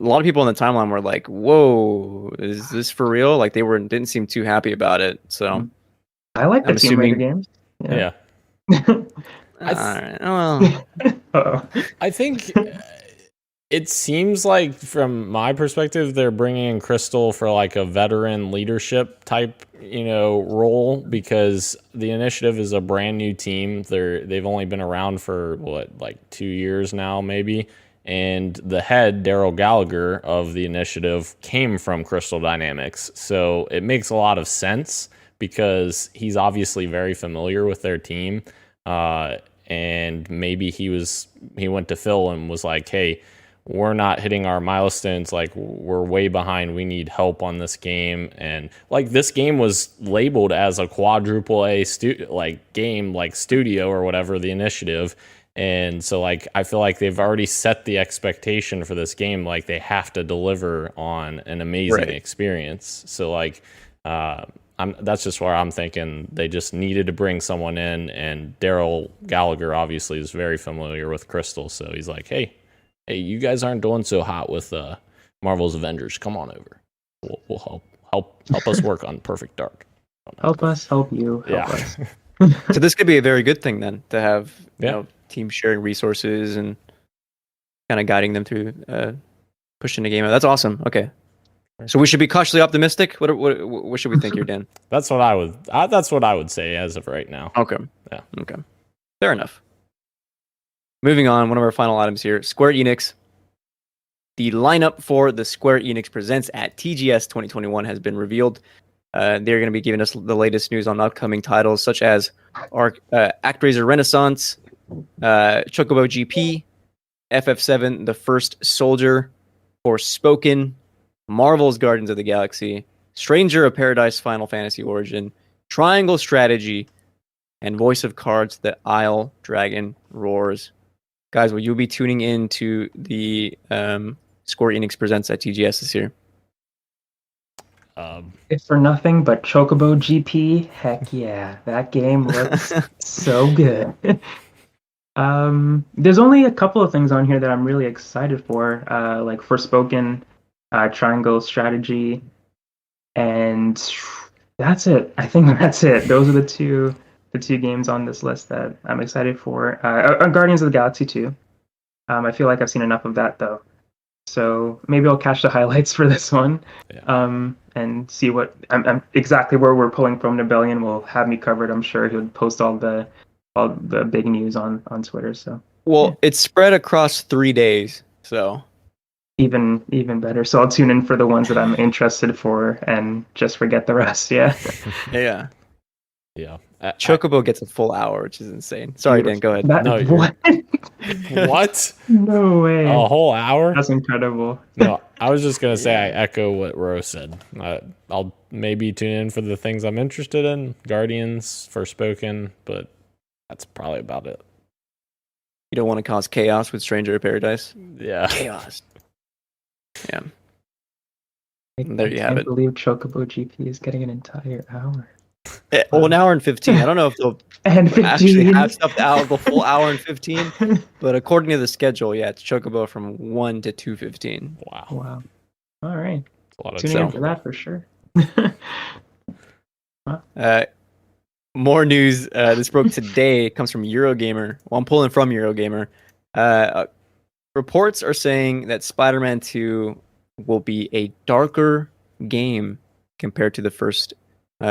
lot of people on the timeline were like, "Whoa, is this for real?" Like didn't seem too happy about it. So I like the I'm Tomb Raider assuming- games. Yeah. all right, well, Uh-oh. I think it seems like, from my perspective, they're bringing in Crystal for like a veteran leadership type, role, because the Initiative is a brand new team. They've only been around for like 2 years now, maybe. And the head, Daryl Gallagher of the Initiative, came from Crystal Dynamics, so it makes a lot of sense because he's obviously very familiar with their team. And maybe he went to Phil and was like, "Hey, we're not hitting our milestones. Like, we're way behind. We need help on this game." And like, this game was labeled as a quadruple A game, like studio or whatever, the Initiative. And so like, I feel like they've already set the expectation for this game. Like, they have to deliver on an amazing experience. So like, that's just where I'm thinking they just needed to bring someone in, and Daryl Gallagher obviously is very familiar with Crystal, so he's like, hey, you guys aren't doing so hot with Marvel's Avengers. Come on over. We'll help us work on Perfect Dark. Help us, help you, help us. so this could be a very good thing then to have Yeah. teams sharing resources and kind of guiding them through pushing the game. That's awesome. Okay. So we should be cautiously optimistic. What should we think here, Dan? That's what I would say as of right now. Okay. Yeah. Okay. Fair enough. Moving on, one of our final items here: Square Enix. The lineup for the Square Enix Presents at TGS 2021 has been revealed. They're going to be giving us the latest news on upcoming titles such as ActRaiser Renaissance, Chocobo GP, FF7: The First Soldier, Forspoken, Marvel's Guardians of the Galaxy, Stranger of Paradise Final Fantasy Origin, Triangle Strategy, and Voice of Cards: The Isle Dragon Roars. Guys, will you be tuning in to the Square Enix Presents at TGS this year? If for nothing but Chocobo GP, heck yeah, that game looks so good. There's only a couple of things on here that I'm really excited for, like Forspoken, Triangle Strategy, and that's it. I think that's it. Those are the two games on this list that I'm excited for. Guardians of the Galaxy 2. I feel like I've seen enough of that though, so maybe I'll catch the highlights for this one. Yeah. And see what I'm exactly where we're pulling from. Nebellion will have me covered. I'm sure he'll post all the big news on Twitter. So It's spread across 3 days, so even better. So I'll tune in for the ones that I'm interested for and just forget the rest. Yeah. yeah. Yeah. Chocobo gets a full hour, which is insane. Sorry, Dan, go ahead. No, What? What? No way. A whole hour? That's incredible. No, I was just gonna say I echo what Rose said. I'll maybe tune in for the things I'm interested in, Guardians, Forspoken, but that's probably about it. You don't want to cause chaos with Stranger of Paradise? Yeah. Chaos. Yeah. I There you have can't it. believe Chocobo GP is getting an entire hour. Well, an hour and 15. I don't know if they'll And actually 15. have stuff out the full hour and 15, but according to the schedule, yeah, it's Chocobo from 1 to 2:15. Wow. Wow. All right. That's a lot of Tuning in time. for that for sure. More news. This broke today. It comes from Eurogamer. Well, I'm pulling from Eurogamer. Reports are saying that Spider-Man 2 will be a darker game compared to the first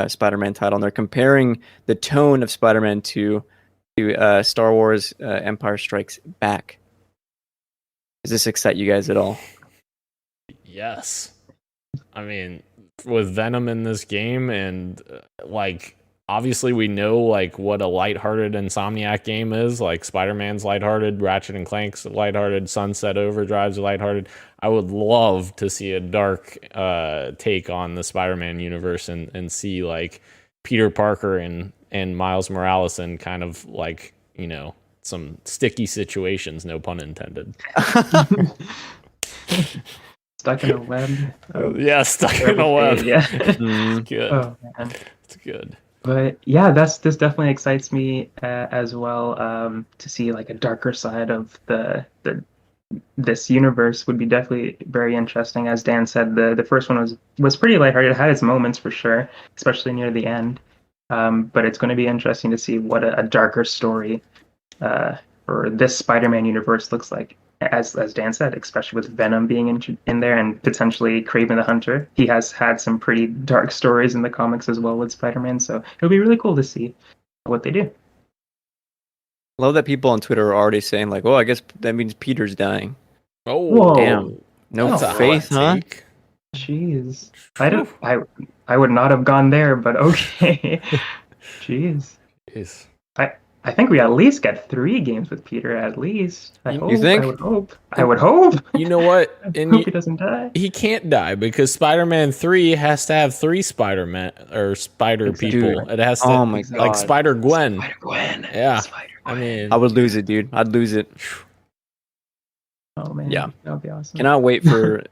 Spider-Man title. And they're comparing the tone of Spider-Man 2 to Star Wars Empire Strikes Back. Does this excite you guys at all? Yes. I mean, with Venom in this game, and like, obviously we know like what a lighthearted Insomniac game is. Like Spider-Man's lighthearted, Ratchet and Clank's lighthearted, Sunset Overdrive's lighthearted. I would love to see a dark take on the Spider-Man universe and see like Peter Parker and Miles Morales in kind of like, you know, some sticky situations, no pun intended. Stuck in a web. Yeah, stuck in a web. Yeah. It's good. Oh man. It's good. But yeah, this definitely excites me as well. To see like a darker side of this universe would be definitely very interesting. As Dan said, the first one was pretty lighthearted. It had its moments for sure, especially near the end. But it's going to be interesting to see what a darker story for this Spider-Man universe looks like. As Dan said, especially with Venom being in there and potentially Kraven the Hunter. He has had some pretty dark stories in the comics as well with Spider-Man, so it'll be really cool to see what they do. Love that people on Twitter are already saying like, "Oh, I guess that means Peter's dying." Oh, Whoa. Damn. No That's a faith, huh? take. Jeez, I would not have gone there, but okay. Jeez. Jeez. I think we at least get 3 games with Peter, at least. You think? I would hope. You know what? I hope he doesn't die. He can't die because Spider-Man 3 has to have 3 Spider-Man or Spider people. Dude. It has to, Oh my God. like Spider-Gwen. Spider-Gwen. Yeah. Spider-Gwen. I mean, I would lose it, dude. I'd lose it. Oh man. Yeah. That would be awesome. Cannot wait for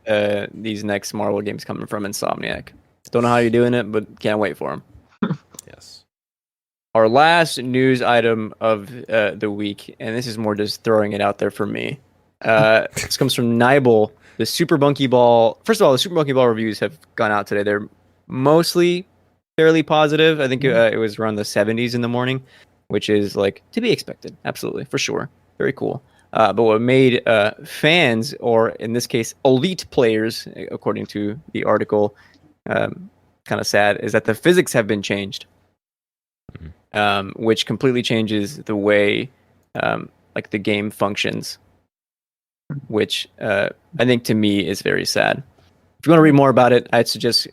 these next Marvel games coming from Insomniac. Don't know how you're doing it, but can't wait for them. yes. Our last news item of the week, and this is more just throwing it out there for me. This comes from Nibel. The Super Monkey Ball. First of all, the Super Monkey Ball reviews have gone out today. They're mostly fairly positive. I think it was around the 70s in the morning, which is like to be expected. Absolutely, for sure. Very cool. But what made fans, or in this case, elite players, according to the article, kind of sad, is that the physics have been changed. Which completely changes the way like the game functions, which I think to me is very sad. If you want to read more about it, I'd suggest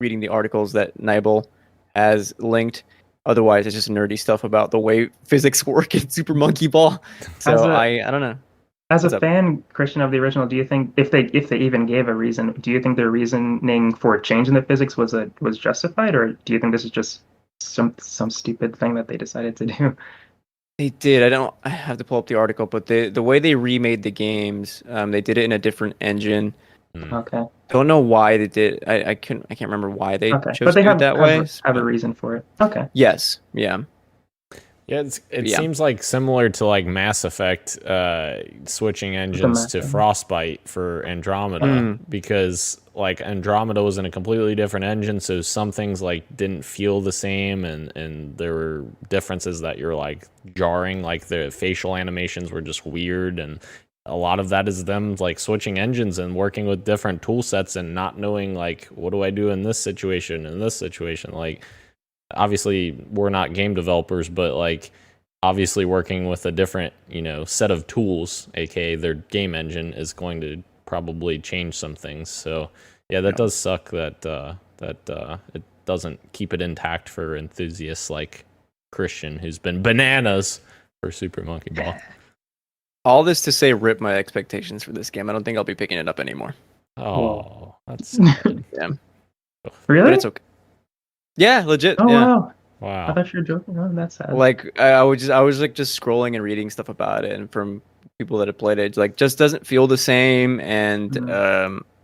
reading the articles that Nibel has linked. Otherwise, it's just nerdy stuff about the way physics work in Super Monkey Ball. So I don't know. As What's a up? fan, Christian, of the original, do you think if they even gave a reason, do you think their reasoning for changing the physics was justified, or do you think this is just some stupid thing that they decided to do? They did. I have to pull up the article, but the way they remade the games, they did it in a different engine. Okay. Don't know why they did. I can't remember why they Okay. chose But they to do have it that way. have a reason for it. Okay. Yes. Yeah. Yeah, it Yeah. seems like similar to like Mass Effect switching engines Mass to Effect. Frostbite for Andromeda because like Andromeda was in a completely different engine, so some things like didn't feel the same and there were differences that you're like jarring, like the facial animations were just weird, and a lot of that is them like switching engines and working with different tool sets and not knowing like what do I do in this situation, like obviously we're not game developers, but like obviously working with a different, you know, set of tools, aka their game engine, is going to probably change some things. So yeah, that does suck that it doesn't keep it intact for enthusiasts like Christian, who's been bananas for Super Monkey Ball. All this to say, rip my expectations for this game. I don't think I'll be picking it up anymore. Oh, that's sad. Yeah. Really? But it's okay. Yeah, legit. Oh yeah. wow. I Wow. thought you were joking. Oh, that's sad. Like I was like just scrolling and reading stuff about it, and from people that have played it, like just doesn't feel the same, and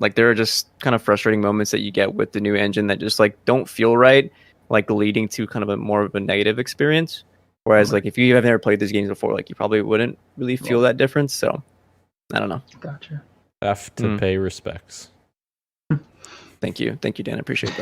like there are just kind of frustrating moments that you get with the new engine that just like don't feel right, like leading to kind of a more of a negative experience. Whereas like if you have never played these games before, like you probably wouldn't really feel that difference. So I don't know. Gotcha. Have to pay respects. Thank you, Dan. I appreciate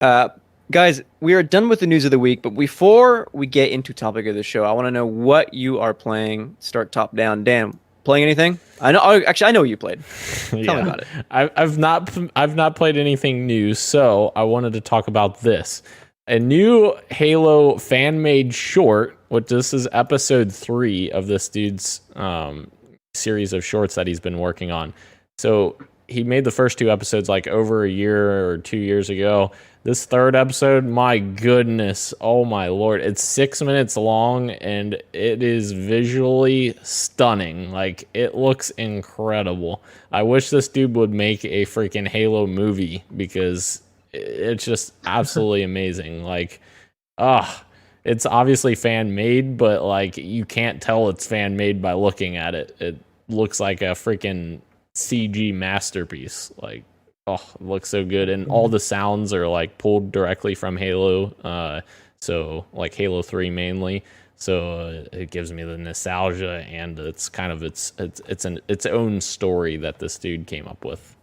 that. Guys, we are done with the news of the week, but before we get into topic of the show, I want to know what you are playing. Start top down. Dan, playing anything? I know. Actually, I know what you played. Tell me about it. I've not played anything new, so I wanted to talk about this. A new Halo fan-made short, which this is episode 3 of this dude's series of shorts that he's been working on. So he made the first 2 episodes like over a year or 2 years ago. This third episode, my goodness, oh my lord, it's 6 minutes long and it is visually stunning. Like, it looks incredible. I wish this dude would make a freaking Halo movie because it's just absolutely amazing. Like, it's obviously fan made, but like you can't tell it's fan made by looking at it. It looks like a freaking CG masterpiece. Like, oh, it looks so good, and all the sounds are like pulled directly from Halo. So like Halo 3 mainly. So it gives me the nostalgia, and it's kind of its own story that this dude came up with.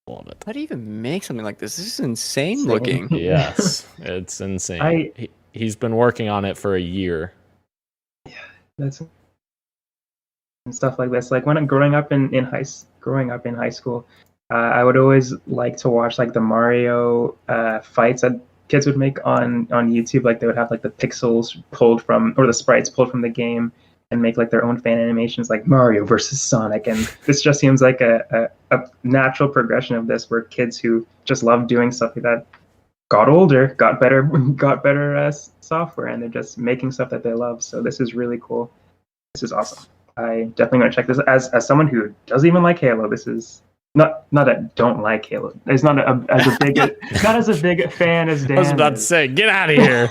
Love it. How do you even make something like this? This is insane looking. Yes, it's insane. He's been working on it for a year. Yeah, that's and stuff like this. Like when I'm growing up in high school, I would always like to watch like the Mario fights that kids would make on YouTube. Like they would have like the pixels pulled from, or the sprites pulled from the game, and make like their own fan animations, like Mario versus Sonic. And this just seems like a natural progression of this, where kids who just love doing stuff like that got older, got better software, and they're just making stuff that they love. So this is really cool. This is awesome. I definitely want to check this. As someone who doesn't even like Halo, this is not that I don't like Halo. It's not as a big fan as Dan. I was about to say, get out of here.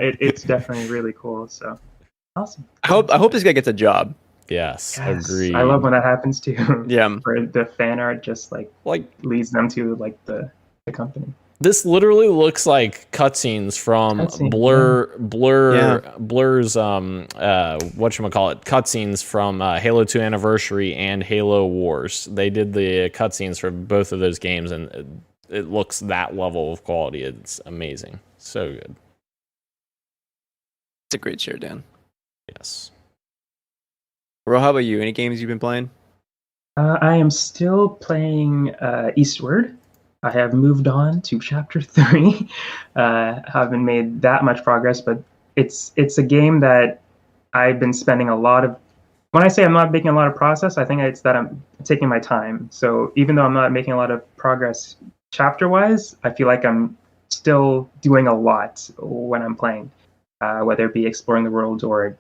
It's definitely really cool. So awesome. I hope this guy gets a job. Yes, agreed. I love when that happens too. Yeah. Where the fan art just like leads them to like the company. This literally looks like cutscenes from Blur's whatchamacallit, cutscenes from Halo 2 Anniversary and Halo Wars. They did the cutscenes for both of those games, and it looks that level of quality. It's amazing. So good. It's a great share, Dan. Yes. Ro, how about you? Any games you've been playing? I am still playing Eastward. I have moved on to chapter 3. Haven't made that much progress, but it's a game that I've been spending a lot of. When I say I'm not making a lot of process, I think it's that I'm taking my time. So even though I'm not making a lot of progress chapter-wise, I feel like I'm still doing a lot when I'm playing, whether it be exploring the world or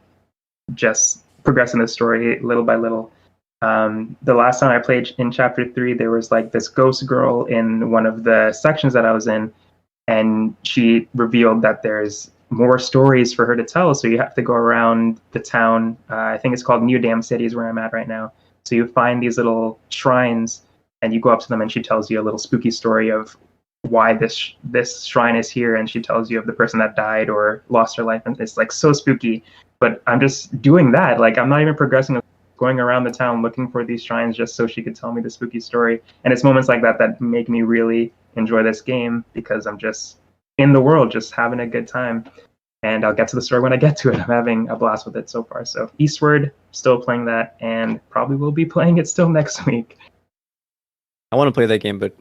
just progressing the story little by little. The last time I played in chapter 3, there was like this ghost girl in one of the sections that I was in, and she revealed that there's more stories for her to tell. So you have to go around the town. I think it's called New Dam City is where I'm at right now. So you find these little shrines, and you go up to them, and she tells you a little spooky story of why this shrine is here, and she tells you of the person that died or lost her life, and it's like so spooky. But I'm just doing that. Like I'm not even progressing, going around the town looking for these shrines just so she could tell me the spooky story. And it's moments like that that make me really enjoy this game, because I'm just in the world, just having a good time. And I'll get to the story when I get to it. I'm having a blast with it so far. So Eastward, still playing that, and probably will be playing it still next week. I want to play that game, but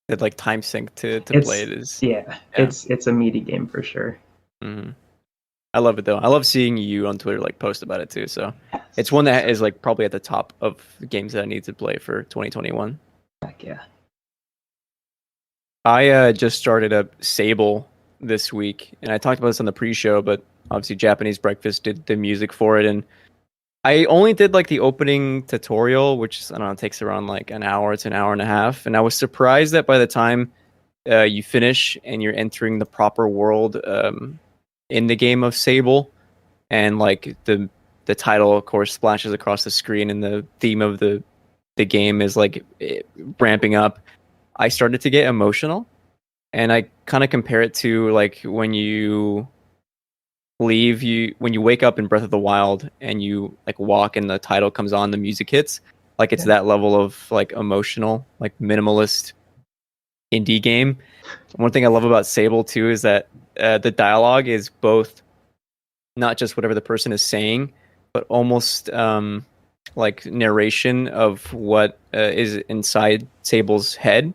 it like time sync to play it is. Yeah, it's a meaty game for sure. Mm-hmm. I love it though. I love seeing you on Twitter like post about it too. So it's one that is like probably at the top of the games that I need to play for 2021. Heck yeah. I just started up Sable this week, and I talked about this on the pre-show, but obviously Japanese Breakfast did the music for it, and I only did like the opening tutorial, which I don't know, takes around like an hour to an hour and a half, and I was surprised that by the time you finish and you're entering the proper world in the game of Sable, and like the title of course splashes across the screen, and the theme of the game is like ramping up, I started to get emotional. And I kind of compare it to like when you wake up in Breath of the Wild and you like walk and the title comes on, the music hits, like it's that level of like emotional, like minimalist indie game. One thing I love about Sable too is that the dialogue is both not just whatever the person is saying, but almost like narration of what is inside Sable's head.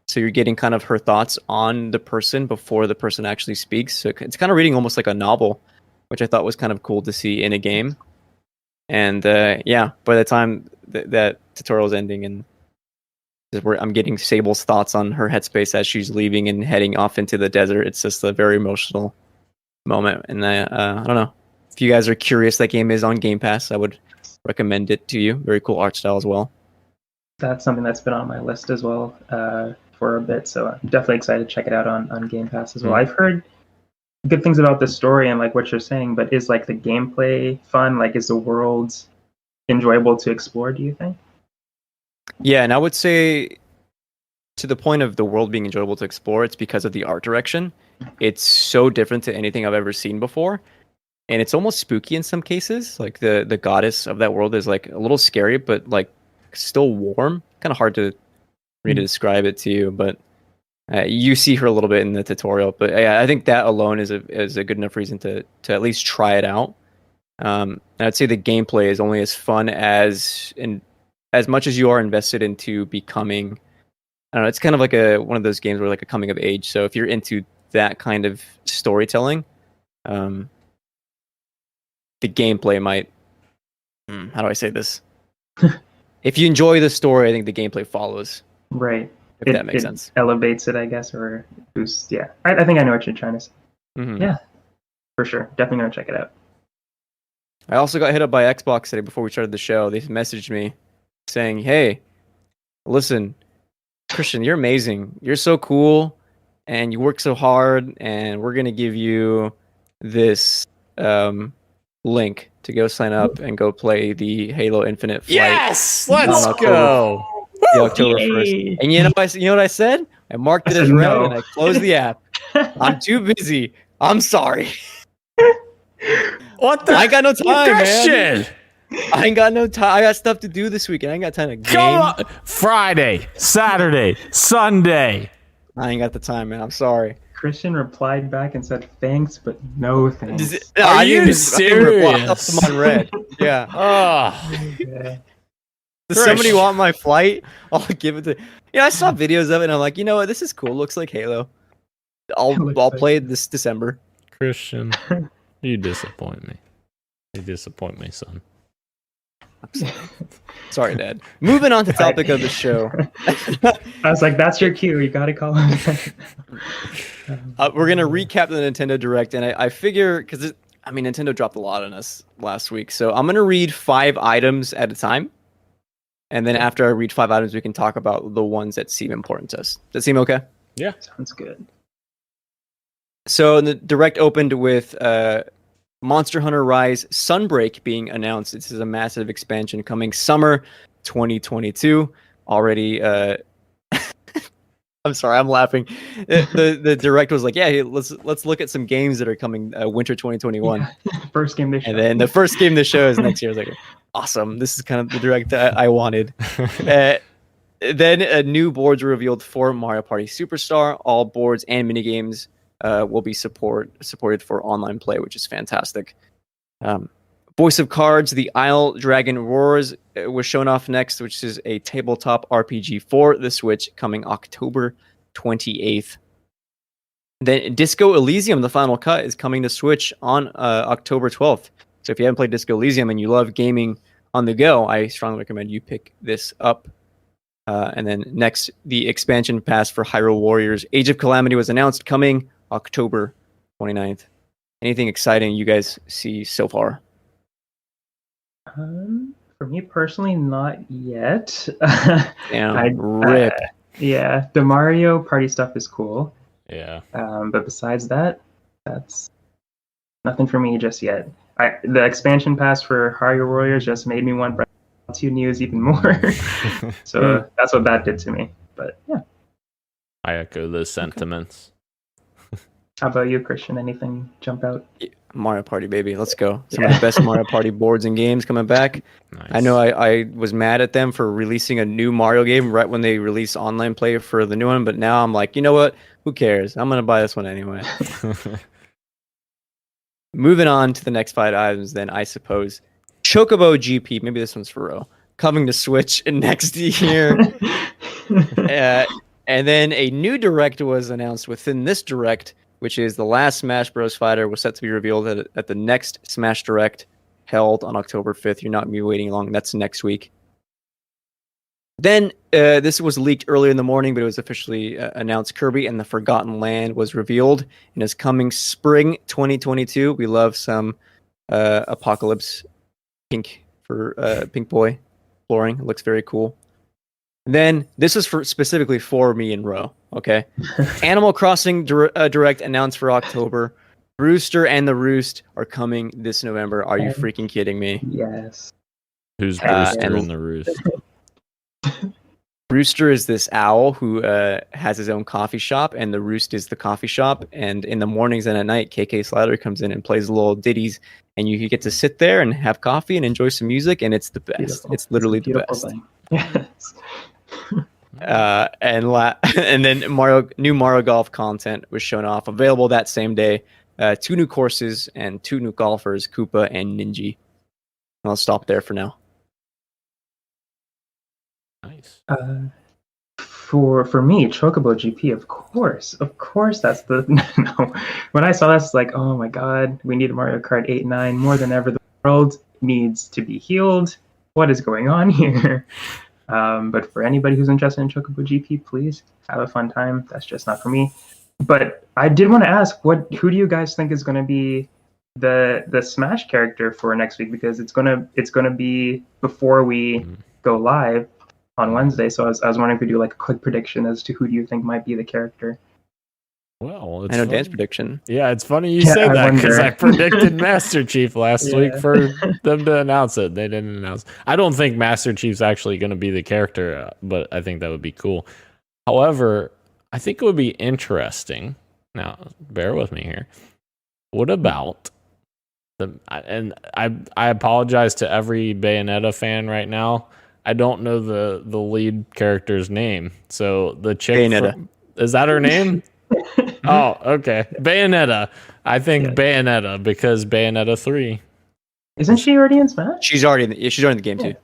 So you're getting kind of her thoughts on the person before the person actually speaks. So it's kind of reading almost like a novel, which I thought was kind of cool to see in a game. And by the time that tutorial is ending and I'm getting Sable's thoughts on her headspace as she's leaving and heading off into the desert. It's just a very emotional moment. And I don't know. If you guys are curious, that game is on Game Pass. I would recommend it to you. Very cool art style as well. That's something that's been on my list as well for a bit. So I'm definitely excited to check it out on Game Pass as well. I've heard good things about the story and like what you're saying, but is like the gameplay fun? Like, is the world enjoyable to explore, do you think? Yeah, and I would say to the point of the world being enjoyable to explore, it's because of the art direction. It's so different to anything I've ever seen before. And it's almost spooky in some cases. Like the goddess of that world is like a little scary, but like still warm. Kind of hard to really describe it to you, but you see her a little bit in the tutorial. But yeah, I think that alone is a good enough reason to at least try it out. And I'd say the gameplay is only as fun as much as you are invested into becoming. I don't know. It's kind of like one of those games where like a coming of age. So if you're into that kind of storytelling, the gameplay might. How do I say this? If you enjoy the story, I think the gameplay follows. Right. If that makes sense. Elevates it, I guess, or boosts. Yeah, I think I know what you're trying to say. Mm-hmm. Yeah, for sure. Definitely gonna check it out. I also got hit up by Xbox today before we started the show. They messaged me saying, "Hey, listen, Christian, you're amazing. You're so cool, and you work so hard, and we're gonna give you this link to go sign up and go play the Halo Infinite Flight." Yes, let's on go. The October 1st. And you know what I said? I marked it as red and I closed the app. I'm too busy. I'm sorry. What the? I ain't got no time, man. Christian! I ain't got no time. I got stuff to do this weekend. I ain't got time to game. Come on. Friday, Saturday, Sunday. I ain't got the time, man. I'm sorry. Christian replied back and said thanks, but no thanks. Are you serious? I left them on red. Yeah. Oh. Yeah. Does somebody want my flight? I'll give it to. Yeah, I saw videos of it and I'm like, you know what? This is cool. Looks like Halo. I'll play it this December. Christian, you disappoint me. You disappoint me, son. Sorry, Dad. Moving on to topic of the show. I was like, that's your cue. You got to call him. We're going to recap the Nintendo Direct. And I figure, because Nintendo dropped a lot on us last week. So I'm going to read 5 items at a time. And then after I read 5 items, we can talk about the ones that seem important to us. Does that seem okay? Yeah. Sounds good. So the Direct opened with Monster Hunter Rise Sunbreak being announced. This is a massive expansion coming summer 2022. Already, I'm sorry, I'm laughing. The Direct was like, yeah, let's look at some games that are coming winter 2021. Yeah. First game they show. And then the first game they show is next year. I was like, awesome. This is kind of the Direct that I wanted. Then new boards were revealed for Mario Party Superstar. All boards and minigames will be supported for online play, which is fantastic. Voice of Cards, The Isle Dragon Roars was shown off next, which is a tabletop RPG for the Switch coming October 28th. Then Disco Elysium, the final cut, is coming to Switch on October 12th. So if you haven't played Disco Elysium and you love gaming on the go, I strongly recommend you pick this up. And then next, the expansion pass for Hyrule Warriors Age of Calamity was announced, coming October 29th. Anything exciting you guys see so far? For me personally, not yet. Damn, rip. Yeah, the Mario Party stuff is cool. Yeah. But besides that, that's nothing for me just yet. The expansion pass for Hyrule Warriors just made me want Breath of the Wild 2 news even more. So that's what that did to me. But yeah. I echo those sentiments. How about you, Christian? Anything jump out? Mario Party, baby. Let's go. Some of the best Mario Party boards and games coming back. Nice. I know I was mad at them for releasing a new Mario game right when they released online play for the new one, but now I'm like, you know what? Who cares? I'm going to buy this one anyway. Moving on to the next 5 items, then, I suppose. Chocobo GP, maybe this one's for real, coming to Switch next year. And then a new Direct was announced within this Direct, which is the last Smash Bros. Fighter was set to be revealed at the next Smash Direct held on October 5th. You're not going to be waiting long. That's next week. Then this was leaked earlier in the morning, but it was officially announced. Kirby and the Forgotten Land was revealed and is coming spring 2022. We love some Apocalypse pink for Pink Boy flooring. It looks very cool. Then this is specifically for me and Ro. Okay, Animal Crossing Direct announced for October. Rooster and the Roost are coming this November. Are you freaking kidding me? Yes. Who's Brewster and the Roost? Rooster is this owl who has his own coffee shop, and the Roost is the coffee shop. And in the mornings and at night, KK Slider comes in and plays little ditties, and you get to sit there and have coffee and enjoy some music, and it's the best. Beautiful. It's literally the best. Thing. Yes. And then new Mario Golf content was shown off, available that same day. 2 new courses and 2 new golfers, Koopa and Ninja. I'll stop there for now. Nice. For me, Chocobo GP, of course, that's the no. When I saw this, it's like, oh my god, we need Mario Kart 8, 9 more than ever. The world needs to be healed. What is going on here? But for anybody who's interested in Chocobo GP, please have a fun time. That's just not for me. But I did want to ask, who do you guys think is going to be the Smash character for next week? Because it's gonna be before we go live on Wednesday. So I was wondering if we do like a quick prediction as to who do you think might be the character. Well, I know Dan's prediction. Yeah, it's funny you say that because I predicted Master Chief last week for them to announce it. They didn't announce. I don't think Master Chief's actually going to be the character, but I think that would be cool. However, I think it would be interesting. Now, bear with me here. What about I apologize to every Bayonetta fan right now. I don't know the lead character's name. So the chick Bayonetta. Is that her name? Oh, okay. Bayonetta. I think Bayonetta because Bayonetta 3. Isn't she already in Smash? She's already in the game too.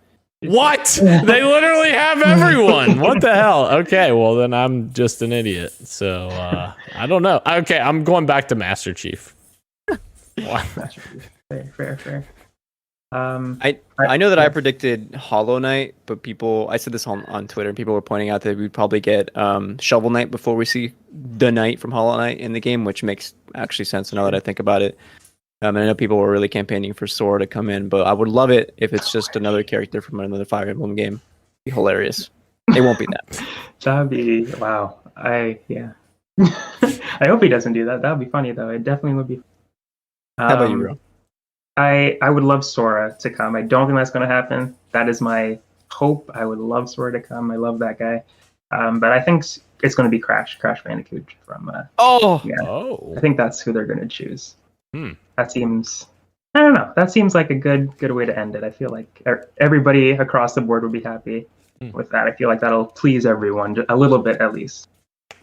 What? They literally have everyone. What the hell? Okay, well then I'm just an idiot. So I don't know. Okay, I'm going back to Master Chief. Wow. Fair. I know that I predicted Hollow Knight, but I said this on Twitter, and people were pointing out that we'd probably get Shovel Knight before we see the Knight from Hollow Knight in the game, which makes actually sense now that I think about it. And I know people were really campaigning for Sora to come in, but I would love it if it's just another character from another Fire Emblem game. It'd be hilarious. It won't be that. That'd be wow. I hope he doesn't do that. That would be funny though. It definitely would be. How about you, Ro? I would love Sora to come. I don't think that's going to happen. That is my hope. I would love Sora to come. I love that guy. But I think it's going to be Crash Bandicoot from. I think that's who they're going to choose. That seems. I don't know. That seems like a good way to end it. I feel like everybody across the board would be happy with that. I feel like that'll please everyone a little bit at least.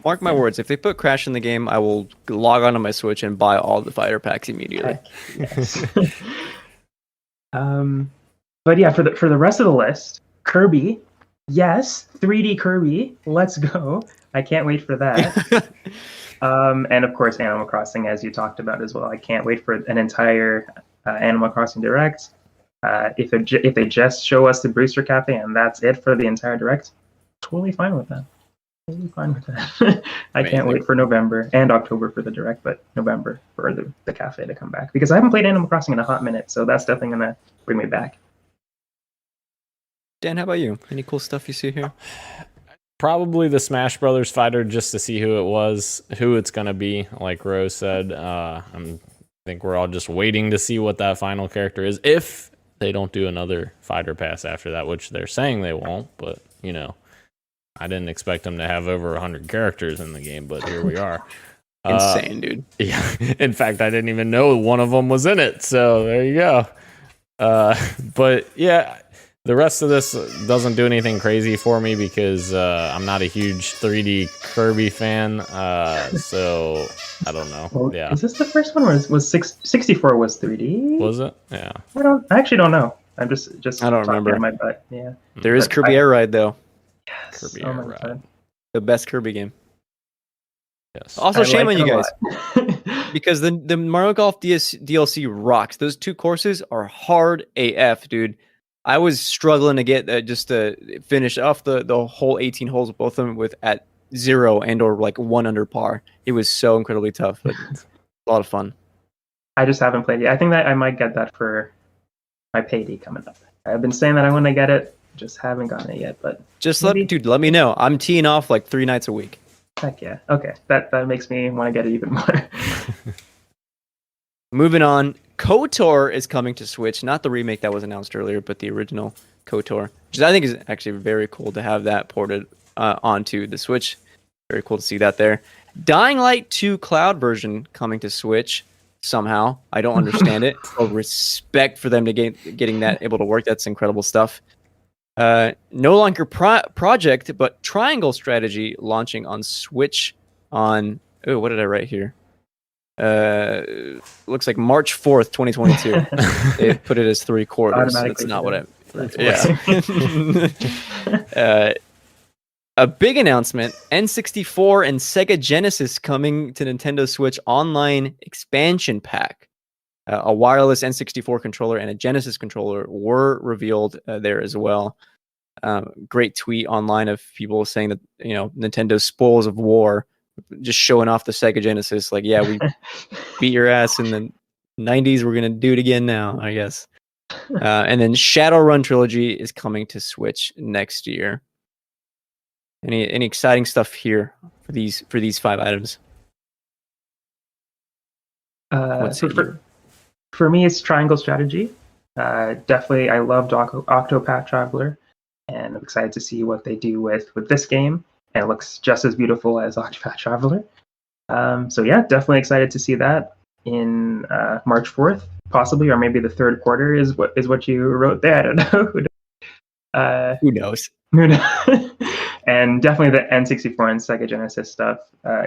Mark my words, if they put Crash in the game, I will log onto my Switch and buy all the fighter packs immediately. Yes. But yeah, for the rest of the list, Kirby, yes, 3D Kirby, let's go. I can't wait for that. And of course, Animal Crossing, as you talked about as well. I can't wait for an entire Animal Crossing Direct. If they just show us the Brewster Cafe and that's it for the entire Direct, totally fine with that. I can't wait for November and October for the Direct, but November for the cafe to come back because I haven't played Animal Crossing in a hot minute, so that's definitely gonna bring me back. Dan, how about you? Any cool stuff you see here? Probably the Smash Brothers fighter just to see who it's gonna be. Like Rose said, I think we're all just waiting to see what that final character is. If they don't do another fighter pass after that, which they're saying they won't, but I didn't expect them to have over 100 characters in the game, but here we are. Insane, dude. Yeah. In fact, I didn't even know one of them was in it. So there you go. But yeah, the rest of this doesn't do anything crazy for me because I'm not a huge 3D Kirby fan. So I don't know. Well, yeah. Is this the first one? Or was 64 was 3D? Was it? Yeah. I actually don't know. I'm just I don't remember. in my butt. Yeah. There is Kirby Air Ride though. Yes. Kirby oh Air my Ride. God. The best Kirby game. Yes. Also, shame on you guys. guys. Because the Mario Golf DLC rocks. Those 2 courses are hard AF, dude. I was struggling to get just to finish off the whole 18 holes, both of them with at 0 and or like 1 under par. It was so incredibly tough, but a lot of fun. I just haven't played yet. I think that I might get that for my payday coming up. I've been saying that I want to get it, just haven't gotten it yet. But just let me know. I'm teeing off like 3 nights a week. Heck yeah. Okay, that makes me want to get it even more. Moving on, KOTOR is coming to Switch. Not the remake that was announced earlier, but the original KOTOR, which I think is actually very cool to have that ported onto the Switch. Very cool to see that there. Dying Light 2 cloud version coming to Switch somehow. I don't understand it. But respect for them to getting that able to work. That's incredible stuff. No longer Project, but Triangle Strategy launching on Switch on... Oh, what did I write here? Looks like March 4th, 2022. They put it as 3 quarters. That's not what I... Yeah. A big announcement, N64 and Sega Genesis coming to Nintendo Switch online expansion pack. A wireless N64 controller and a Genesis controller were revealed there as well. Great tweet online of people saying that, Nintendo's spoils of war, just showing off the Sega Genesis. Like, yeah, we beat your ass in the 90s. We're going to do it again now, I guess. And then Shadowrun Trilogy is coming to Switch next year. Any exciting stuff here for these 5 items? For me, it's Triangle Strategy. Definitely, I loved Octopath Traveler, and I'm excited to see what they do with this game. And it looks just as beautiful as Octopath Traveler. So yeah, definitely excited to see that in March 4th, possibly, or maybe the 3rd quarter is what you wrote there. I don't know. Who knows? And definitely the N64 and Sega Genesis stuff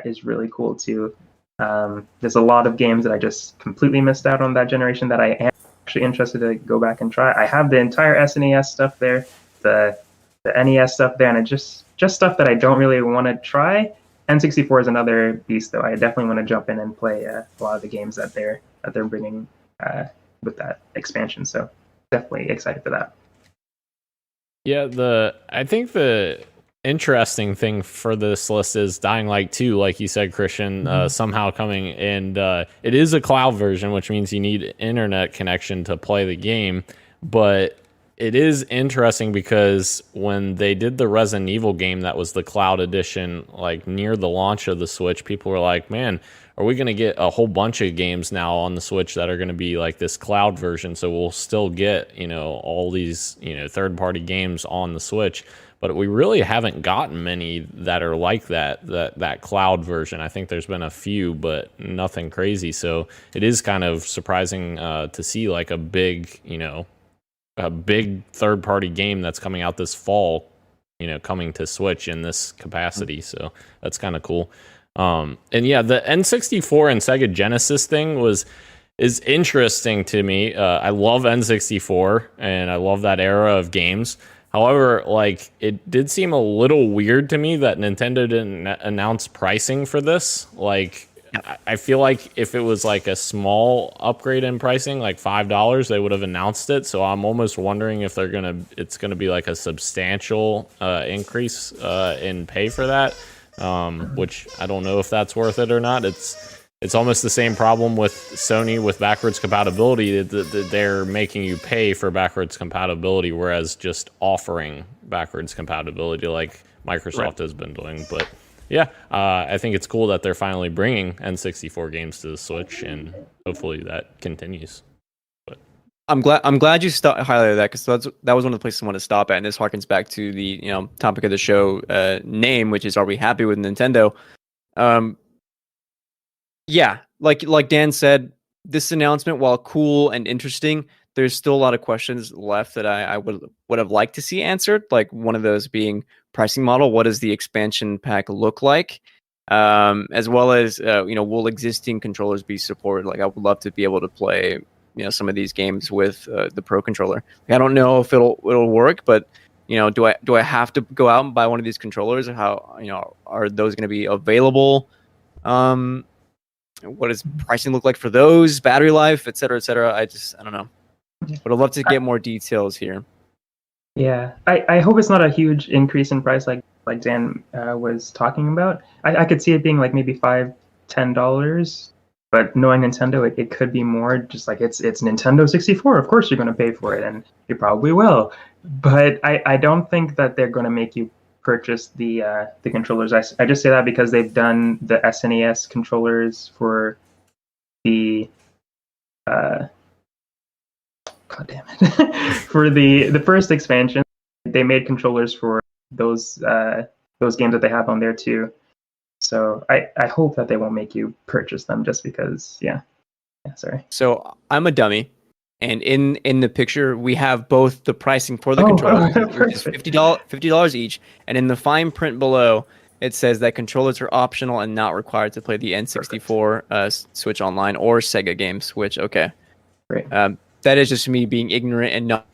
is really cool too. There's a lot of games that I just completely missed out on that generation that I am actually interested to go back and try. I have the entire SNES stuff there, the NES stuff there, and it just stuff that I don't really want to try. N64 is another beast, though. I definitely want to jump in and play a lot of the games that they're bringing with that expansion. So definitely excited for that. Yeah, I think the interesting thing for this list is Dying Light 2, like you said, Christian, somehow coming, and it is a cloud version, which means you need internet connection to play the game. But it is interesting because when they did the Resident Evil game that was the cloud edition, like near the launch of the Switch, people were like, man, are we going to get a whole bunch of games now on the Switch that are going to be like this cloud version? So we'll still get, all these, third-party games on the Switch. But we really haven't gotten many that are like that cloud version. I think there's been a few, but nothing crazy. So it is kind of surprising to see like a big third-party game that's coming out this fall, coming to Switch in this capacity. So that's kind of cool. And yeah, the N64 and Sega Genesis thing is interesting to me. I love N64 and I love that era of games. However, like, it did seem a little weird to me that Nintendo didn't announce pricing for this. Like, I feel like if it was like a small upgrade in pricing, like $5, they would have announced it. So I'm almost wondering if it's gonna be like a substantial increase in pay for that, which I don't know if that's worth it or not. It's almost the same problem with Sony with backwards compatibility. They're making you pay for backwards compatibility, whereas just offering backwards compatibility like Microsoft has been doing. But yeah, I think it's cool that they're finally bringing N64 games to the Switch, and hopefully that continues. But I'm glad you highlighted that, because that was one of the places I wanted to stop at, and this harkens back to the topic of the show name, which is, are we happy with Nintendo? Yeah, like Dan said, this announcement, while cool and interesting, there's still a lot of questions left that I would have liked to see answered. Like one of those being pricing model. What does the expansion pack look like? As well as will existing controllers be supported? Like I would love to be able to play some of these games with the Pro controller. I don't know if it'll work, but do I have to go out and buy one of these controllers? Or how are those going to be available? What does pricing look like for those? Battery life, et cetera, et cetera. I don't know. But I'd love to get more details here. Yeah, I hope it's not a huge increase in price like Dan was talking about. I could see it being like maybe $5-10, but knowing Nintendo, it could be more. Just like it's Nintendo 64, of course you're going to pay for it, and you probably will. But I don't think that they're going to make you purchase the controllers. I just say that because they've done the SNES controllers for the uh, God damn it. For the first expansion, they made controllers for those games that they have on there too. So I hope that they won't make you purchase them just because yeah, sorry. So I'm a dummy, and in the picture we have both the pricing for the Oh, controllers, which is perfect. $50 each, and in the fine print below it says that controllers are optional and not required to play the N64 Switch Online or Sega games. Which okay, Great. that is just me being ignorant and not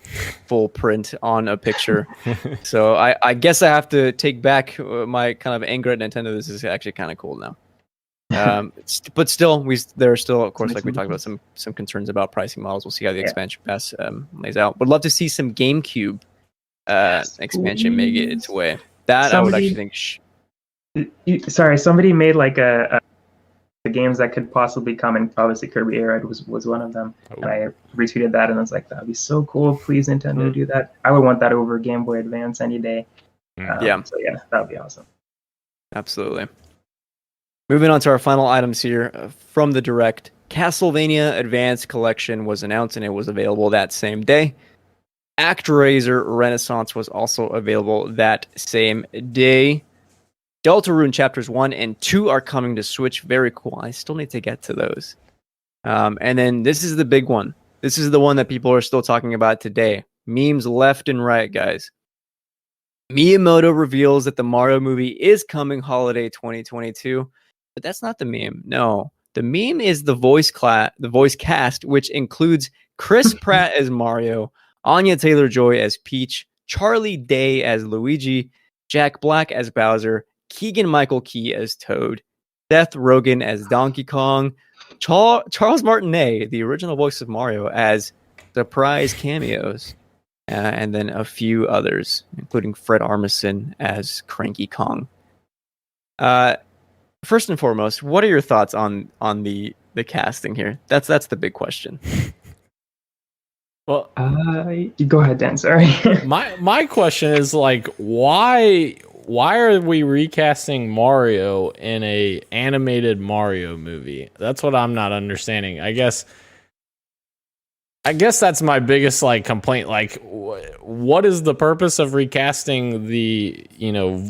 full print on a picture. So I guess I have to take back my kind of anger at Nintendo. This is actually kind of cool now. But still, there are still, of course, like we talked about, some concerns about pricing models. We'll see how the expansion pass lays out. Would love to see some GameCube expansion make it its way. That I would actually think. Sorry, somebody made like the games that could possibly come, and obviously Kirby Air Ride was one of them. Oh. And I retweeted that, and I was like, that'd be so cool. Please, Nintendo, do that. I would want that over Game Boy Advance any day. Yeah. So yeah, that would be awesome. Absolutely. Moving on to our final items here from the Direct. Castlevania Advanced Collection was announced, and it was available that same day. ActRaiser Renaissance was also available that same day. Deltarune Chapters 1 and 2 are coming to Switch. Very cool. I still need to get to those. And then this is the big one. This is the one that people are still talking about today. Memes left and right, guys. Miyamoto reveals that the Mario movie is coming holiday 2022. But that's not the meme. No. The meme is the voice cast, which includes Chris Pratt as Mario, Anya Taylor-Joy as Peach, Charlie Day as Luigi, Jack Black as Bowser, Keegan-Michael Key as Toad, Seth Rogen as Donkey Kong, Charles Martinet, the original voice of Mario, as surprise cameos, and then a few others, including Fred Armisen as Cranky Kong. First and foremost, what are your thoughts on the casting here? That's the big question. Well, go ahead, Dan. Sorry. my question is like, why are we recasting Mario in a animated Mario movie? That's what I'm not understanding. I guess that's my biggest like complaint. Like, what is the purpose of recasting the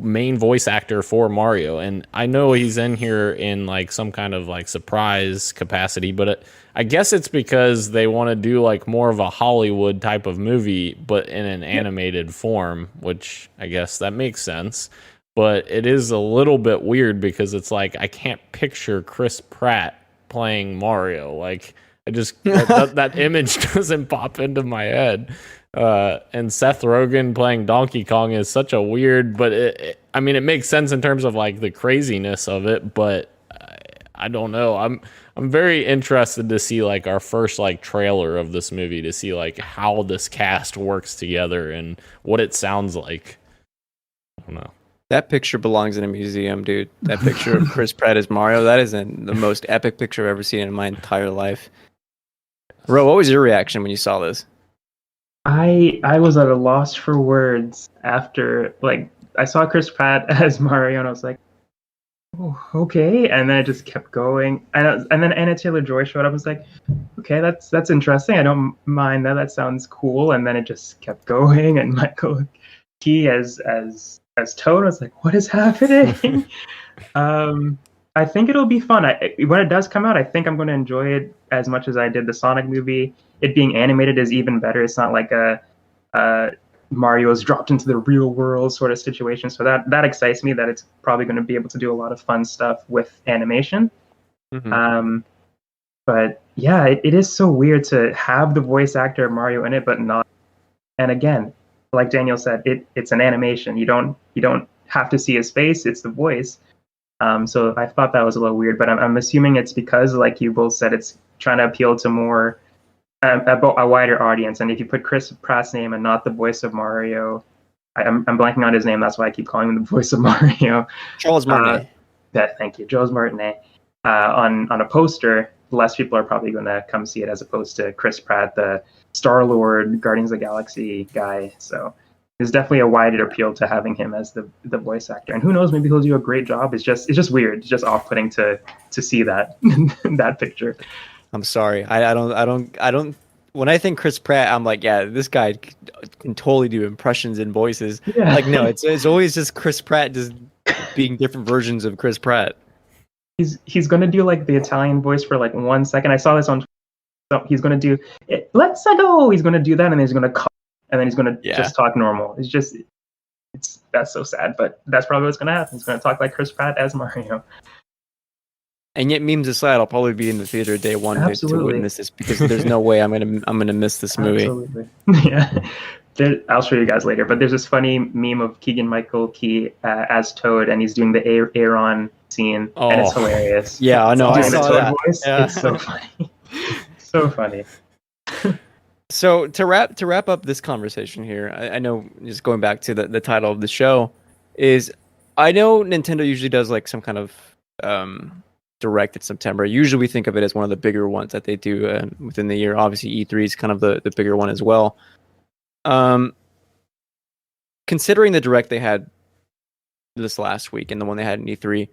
main voice actor for Mario? And I know he's in here in like some kind of like surprise capacity, but I guess it's because they want to do like more of a Hollywood type of movie, but in an animated form, which I guess that makes sense. But it is a little bit weird because it's like I can't picture Chris Pratt playing Mario. Like, I just that image doesn't pop into my head. And Seth Rogen playing Donkey Kong is such a weird, but it makes sense in terms of like the craziness of it. But I don't know. I'm very interested to see like our first like trailer of this movie to see like how this cast works together and what it sounds like. I don't know. That picture belongs in a museum, dude. That picture of Chris Pratt as Mario, that is the most epic picture I've ever seen in my entire life. Ro, what was your reaction when you saw this? I was at a loss for words after like I saw Chris Pratt as Mario, and I was like, oh, okay. And then it just kept going, and then Anna Taylor-Joy showed up. I was like, okay, that's interesting. I don't mind that. That sounds cool. And then it just kept going, and Michael Key as Toad. I was like, what is happening? I think it'll be fun. When it does come out, I think I'm going to enjoy it as much as I did the Sonic movie. It being animated is even better. It's not like Mario is dropped into the real world sort of situation. So that excites me that it's probably going to be able to do a lot of fun stuff with animation. Mm-hmm. But yeah, it is so weird to have the voice actor Mario in it, but not. And again, like Daniel said, it's an animation. You don't have to see his face. It's the voice. So I thought that was a little weird, but I'm assuming it's because, like you both said, it's trying to appeal to more a wider audience. And if you put Chris Pratt's name and not the voice of Mario, I'm blanking on his name. That's why I keep calling him the voice of Mario. Charles Martinet. Thank you, Charles Martinet. On a poster, less people are probably going to come see it as opposed to Chris Pratt, the Star-Lord, Guardians of the Galaxy guy. So there's definitely a wider appeal to having him as the voice actor. And who knows, maybe he'll do a great job. It's just weird. It's just off-putting to see that that picture. I'm sorry. I don't. When I think Chris Pratt, I'm like, yeah, this guy can totally do impressions and voices. Yeah. Like, no, it's always just Chris Pratt just being different versions of Chris Pratt. He's gonna do like the Italian voice for like 1 second. I saw this on. So he's gonna do it. Let's go. He's gonna do that, and then he's gonna cut, and then he's gonna just talk normal. That's so sad, but that's probably what's gonna happen. He's gonna talk like Chris Pratt as Mario. And yet, memes aside, I'll probably be in the theater day one to witness this because there's no way I'm gonna miss this movie. Absolutely. Yeah. I'll show you guys later. But there's this funny meme of Keegan-Michael Key as Toad, and he's doing the Aaron scene, and it's hilarious. Yeah, I know. I saw that. Voice. Yeah. It's so funny. So funny. So to wrap up this conversation here, I know just going back to the title of the show is, I know Nintendo usually does like some kind of direct in September. Usually we think of it as one of the bigger ones that they do within the year. Obviously E3 is kind of the bigger one as well. Considering the direct they had this last week and the one they had in E3,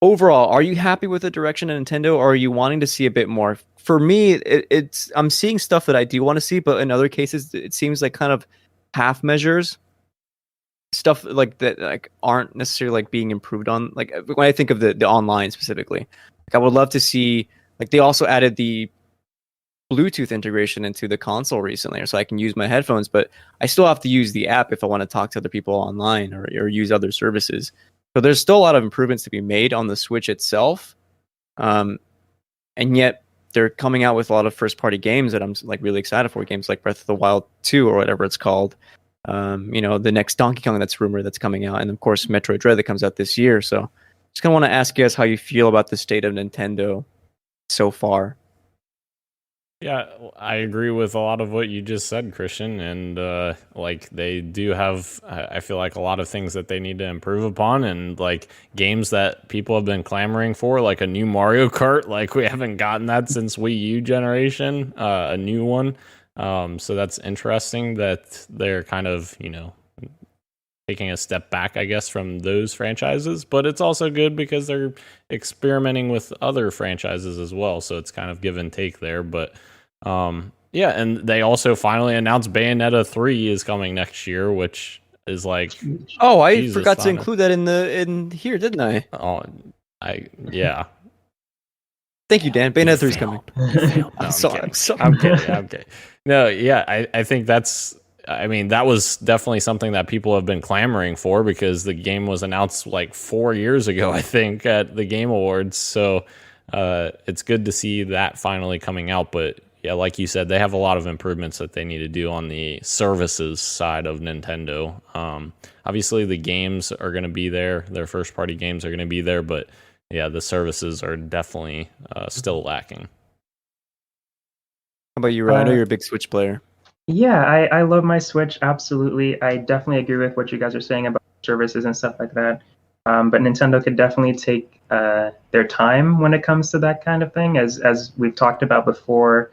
overall, are you happy with the direction of Nintendo, or are you wanting to see a bit more? For me, it's I'm seeing stuff that I do want to see, but in other cases, it seems like kind of half measures, stuff like that, like aren't necessarily like being improved on. Like when I think of the online specifically, like I would love to see, like they also added the Bluetooth integration into the console recently, so I can use my headphones, but I still have to use the app if I want to talk to other people online or use other services. So there's still a lot of improvements to be made on the Switch itself, and yet they're coming out with a lot of first-party games that I'm like really excited for. Games like Breath of the Wild 2 or whatever it's called. The next Donkey Kong that's rumored that's coming out, and of course Metroid Dread that comes out this year. So just kind of want to ask you guys how you feel about the state of Nintendo so far. Yeah, I agree with a lot of what you just said, Christian. And like they do have, I feel like a lot of things that they need to improve upon, and like games that people have been clamoring for, like a new Mario Kart. Like we haven't gotten that since Wii U generation, a new one. So that's interesting that they're kind of, taking a step back, I guess, from those franchises. But it's also good because they're experimenting with other franchises as well. So it's kind of give and take there. But yeah, and they also finally announced Bayonetta 3 is coming next year, which is like, oh, I forgot to include that in here, didn't I? Oh, yeah. Thank you, Dan. Bayonetta 3 is coming. No, I'm sorry. I'm kidding. No, yeah, I think that was definitely something that people have been clamoring for, because the game was announced like 4 years ago, I think, at the Game Awards. So it's good to see that finally coming out. But yeah, like you said, they have a lot of improvements that they need to do on the services side of Nintendo. Obviously, the games are going to be there. Their first-party games are going to be there. But yeah, the services are definitely still lacking. How about you, Ryan? I know you're a big Switch player. Yeah, I love my Switch, absolutely. I definitely agree with what you guys are saying about services and stuff like that. But Nintendo could definitely take their time when it comes to that kind of thing. As we've talked about before,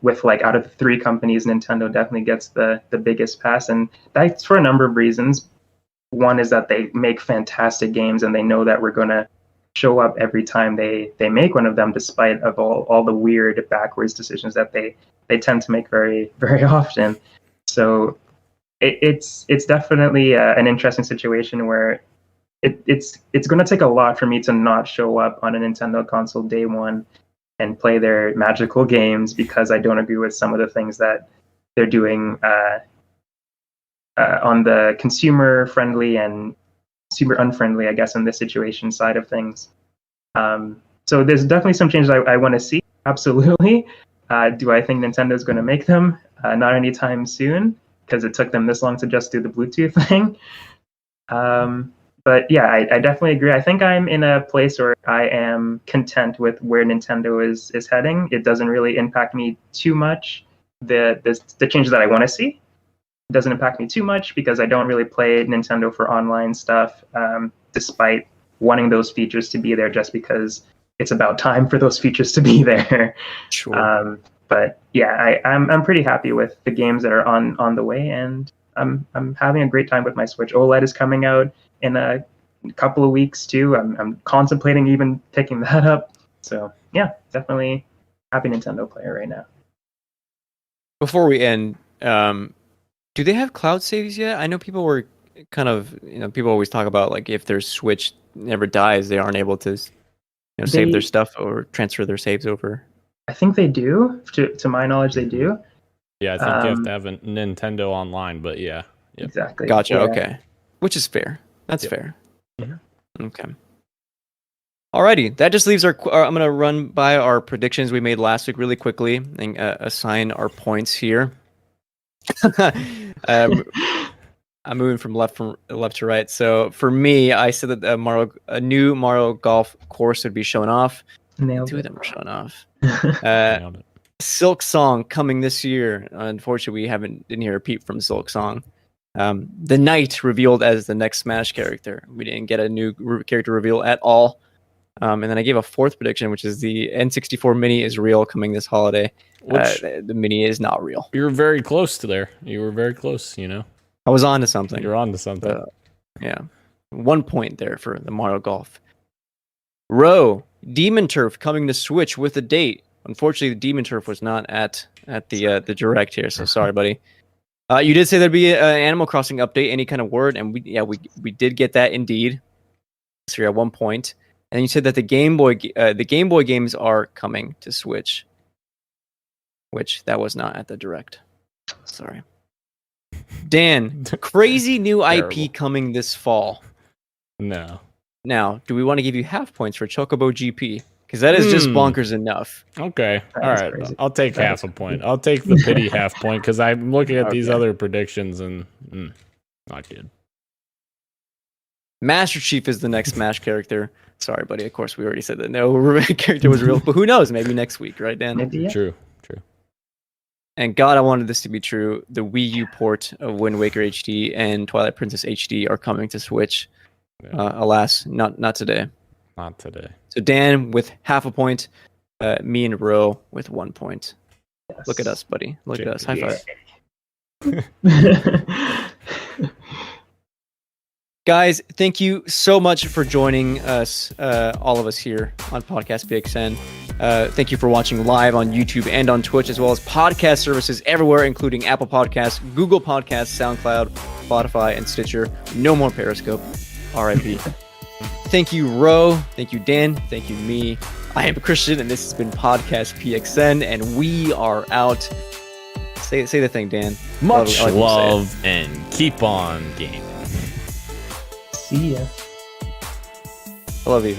with like out of the three companies, Nintendo definitely gets the biggest pass. And that's for a number of reasons. One is that they make fantastic games, and they know that we're going to show up every time they make one of them, despite of all the weird backwards decisions that they tend to make very, very often. So it's definitely an interesting situation where it's going to take a lot for me to not show up on a Nintendo console day one and play their magical games, because I don't agree with some of the things that they're doing on the consumer friendly and super unfriendly, I guess, in this situation side of things. So there's definitely some changes I want to see. Absolutely. Do I think Nintendo's going to make them? Not anytime soon, because it took them this long to just do the Bluetooth thing. But yeah, I definitely agree. I think I'm in a place where I am content with where Nintendo is heading. It doesn't really impact me too much. The changes that I want to see doesn't impact me too much because I don't really play Nintendo for online stuff, despite wanting those features to be there just because it's about time for those features to be there. Sure. But yeah, I'm pretty happy with the games that are on the way, and I'm having a great time with my Switch. OLED is coming out in a couple of weeks too. I'm contemplating even picking that up. So yeah, definitely happy Nintendo player right now. Before we end, do they have cloud saves yet? I know people were kind of, people always talk about like if their Switch never dies, they aren't able to, save their stuff or transfer their saves over. I think they do. To my knowledge, they do. Yeah, I think you have to have a Nintendo Online, but yeah. Yep. Exactly. Gotcha. Yeah. Okay. Which is fair. That's Yep. fair. Mm-hmm. Okay. Alrighty. That just leaves I'm going to run by our predictions we made last week really quickly and assign our points here. I'm moving from left to right. So for me, I said that a new Mario Golf course would be shown off. Nailed Two of it. them were shown off. Nailed it. Silk Song coming this year. Unfortunately, we didn't hear a peep from Silk Song. The Knight revealed as the next Smash character. We didn't get a new character reveal at all. And then I gave a fourth prediction, which is the N64 Mini is real coming this holiday. The Mini is not real. You were very close to there. You were very close, I was on to something. You're on to something. Yeah. 1 point there for the Mario Golf. Row, Demon Turf coming to Switch with a date. Unfortunately, the Demon Turf was not at the Direct here, so sorry, buddy. You did say there'd be an Animal Crossing update, any kind of word, and we did get that indeed. So you're at 1 point. And you said that the Game Boy games are coming to Switch, which that was not at the Direct. Sorry. Dan, crazy new IP coming this fall. No. Now, do we want to give you half points for Chocobo GP? Because that is just bonkers enough. Okay. That All is right. crazy. I'll take half a point. I'll take the pity half point because I'm looking at these other predictions and not good. Master Chief is the next Smash character. Sorry, buddy. Of course, we already said that no character was real, but who knows? Maybe next week, right, Dan? Maybe, yeah. True. And God, I wanted this to be true. The Wii U port of Wind Waker HD and Twilight Princess HD are coming to Switch. Yeah. Alas, not today. Not today. So Dan with half a point, me and Ro with 1 point. Yes. Look at us, buddy. Look at us. High five. Guys, thank you so much for joining us, all of us here on Podcast PXN. Thank you for watching live on YouTube and on Twitch, as well as podcast services everywhere, including Apple Podcasts, Google Podcasts, SoundCloud, Spotify, and Stitcher. No more Periscope. RIP. Thank you, Ro. Thank you, Dan. Thank you, me. I am Christian, and this has been Podcast PXN, and we are out. Say the thing, Dan. Much I like when you say it. love and keep on gaming. See ya. I love you.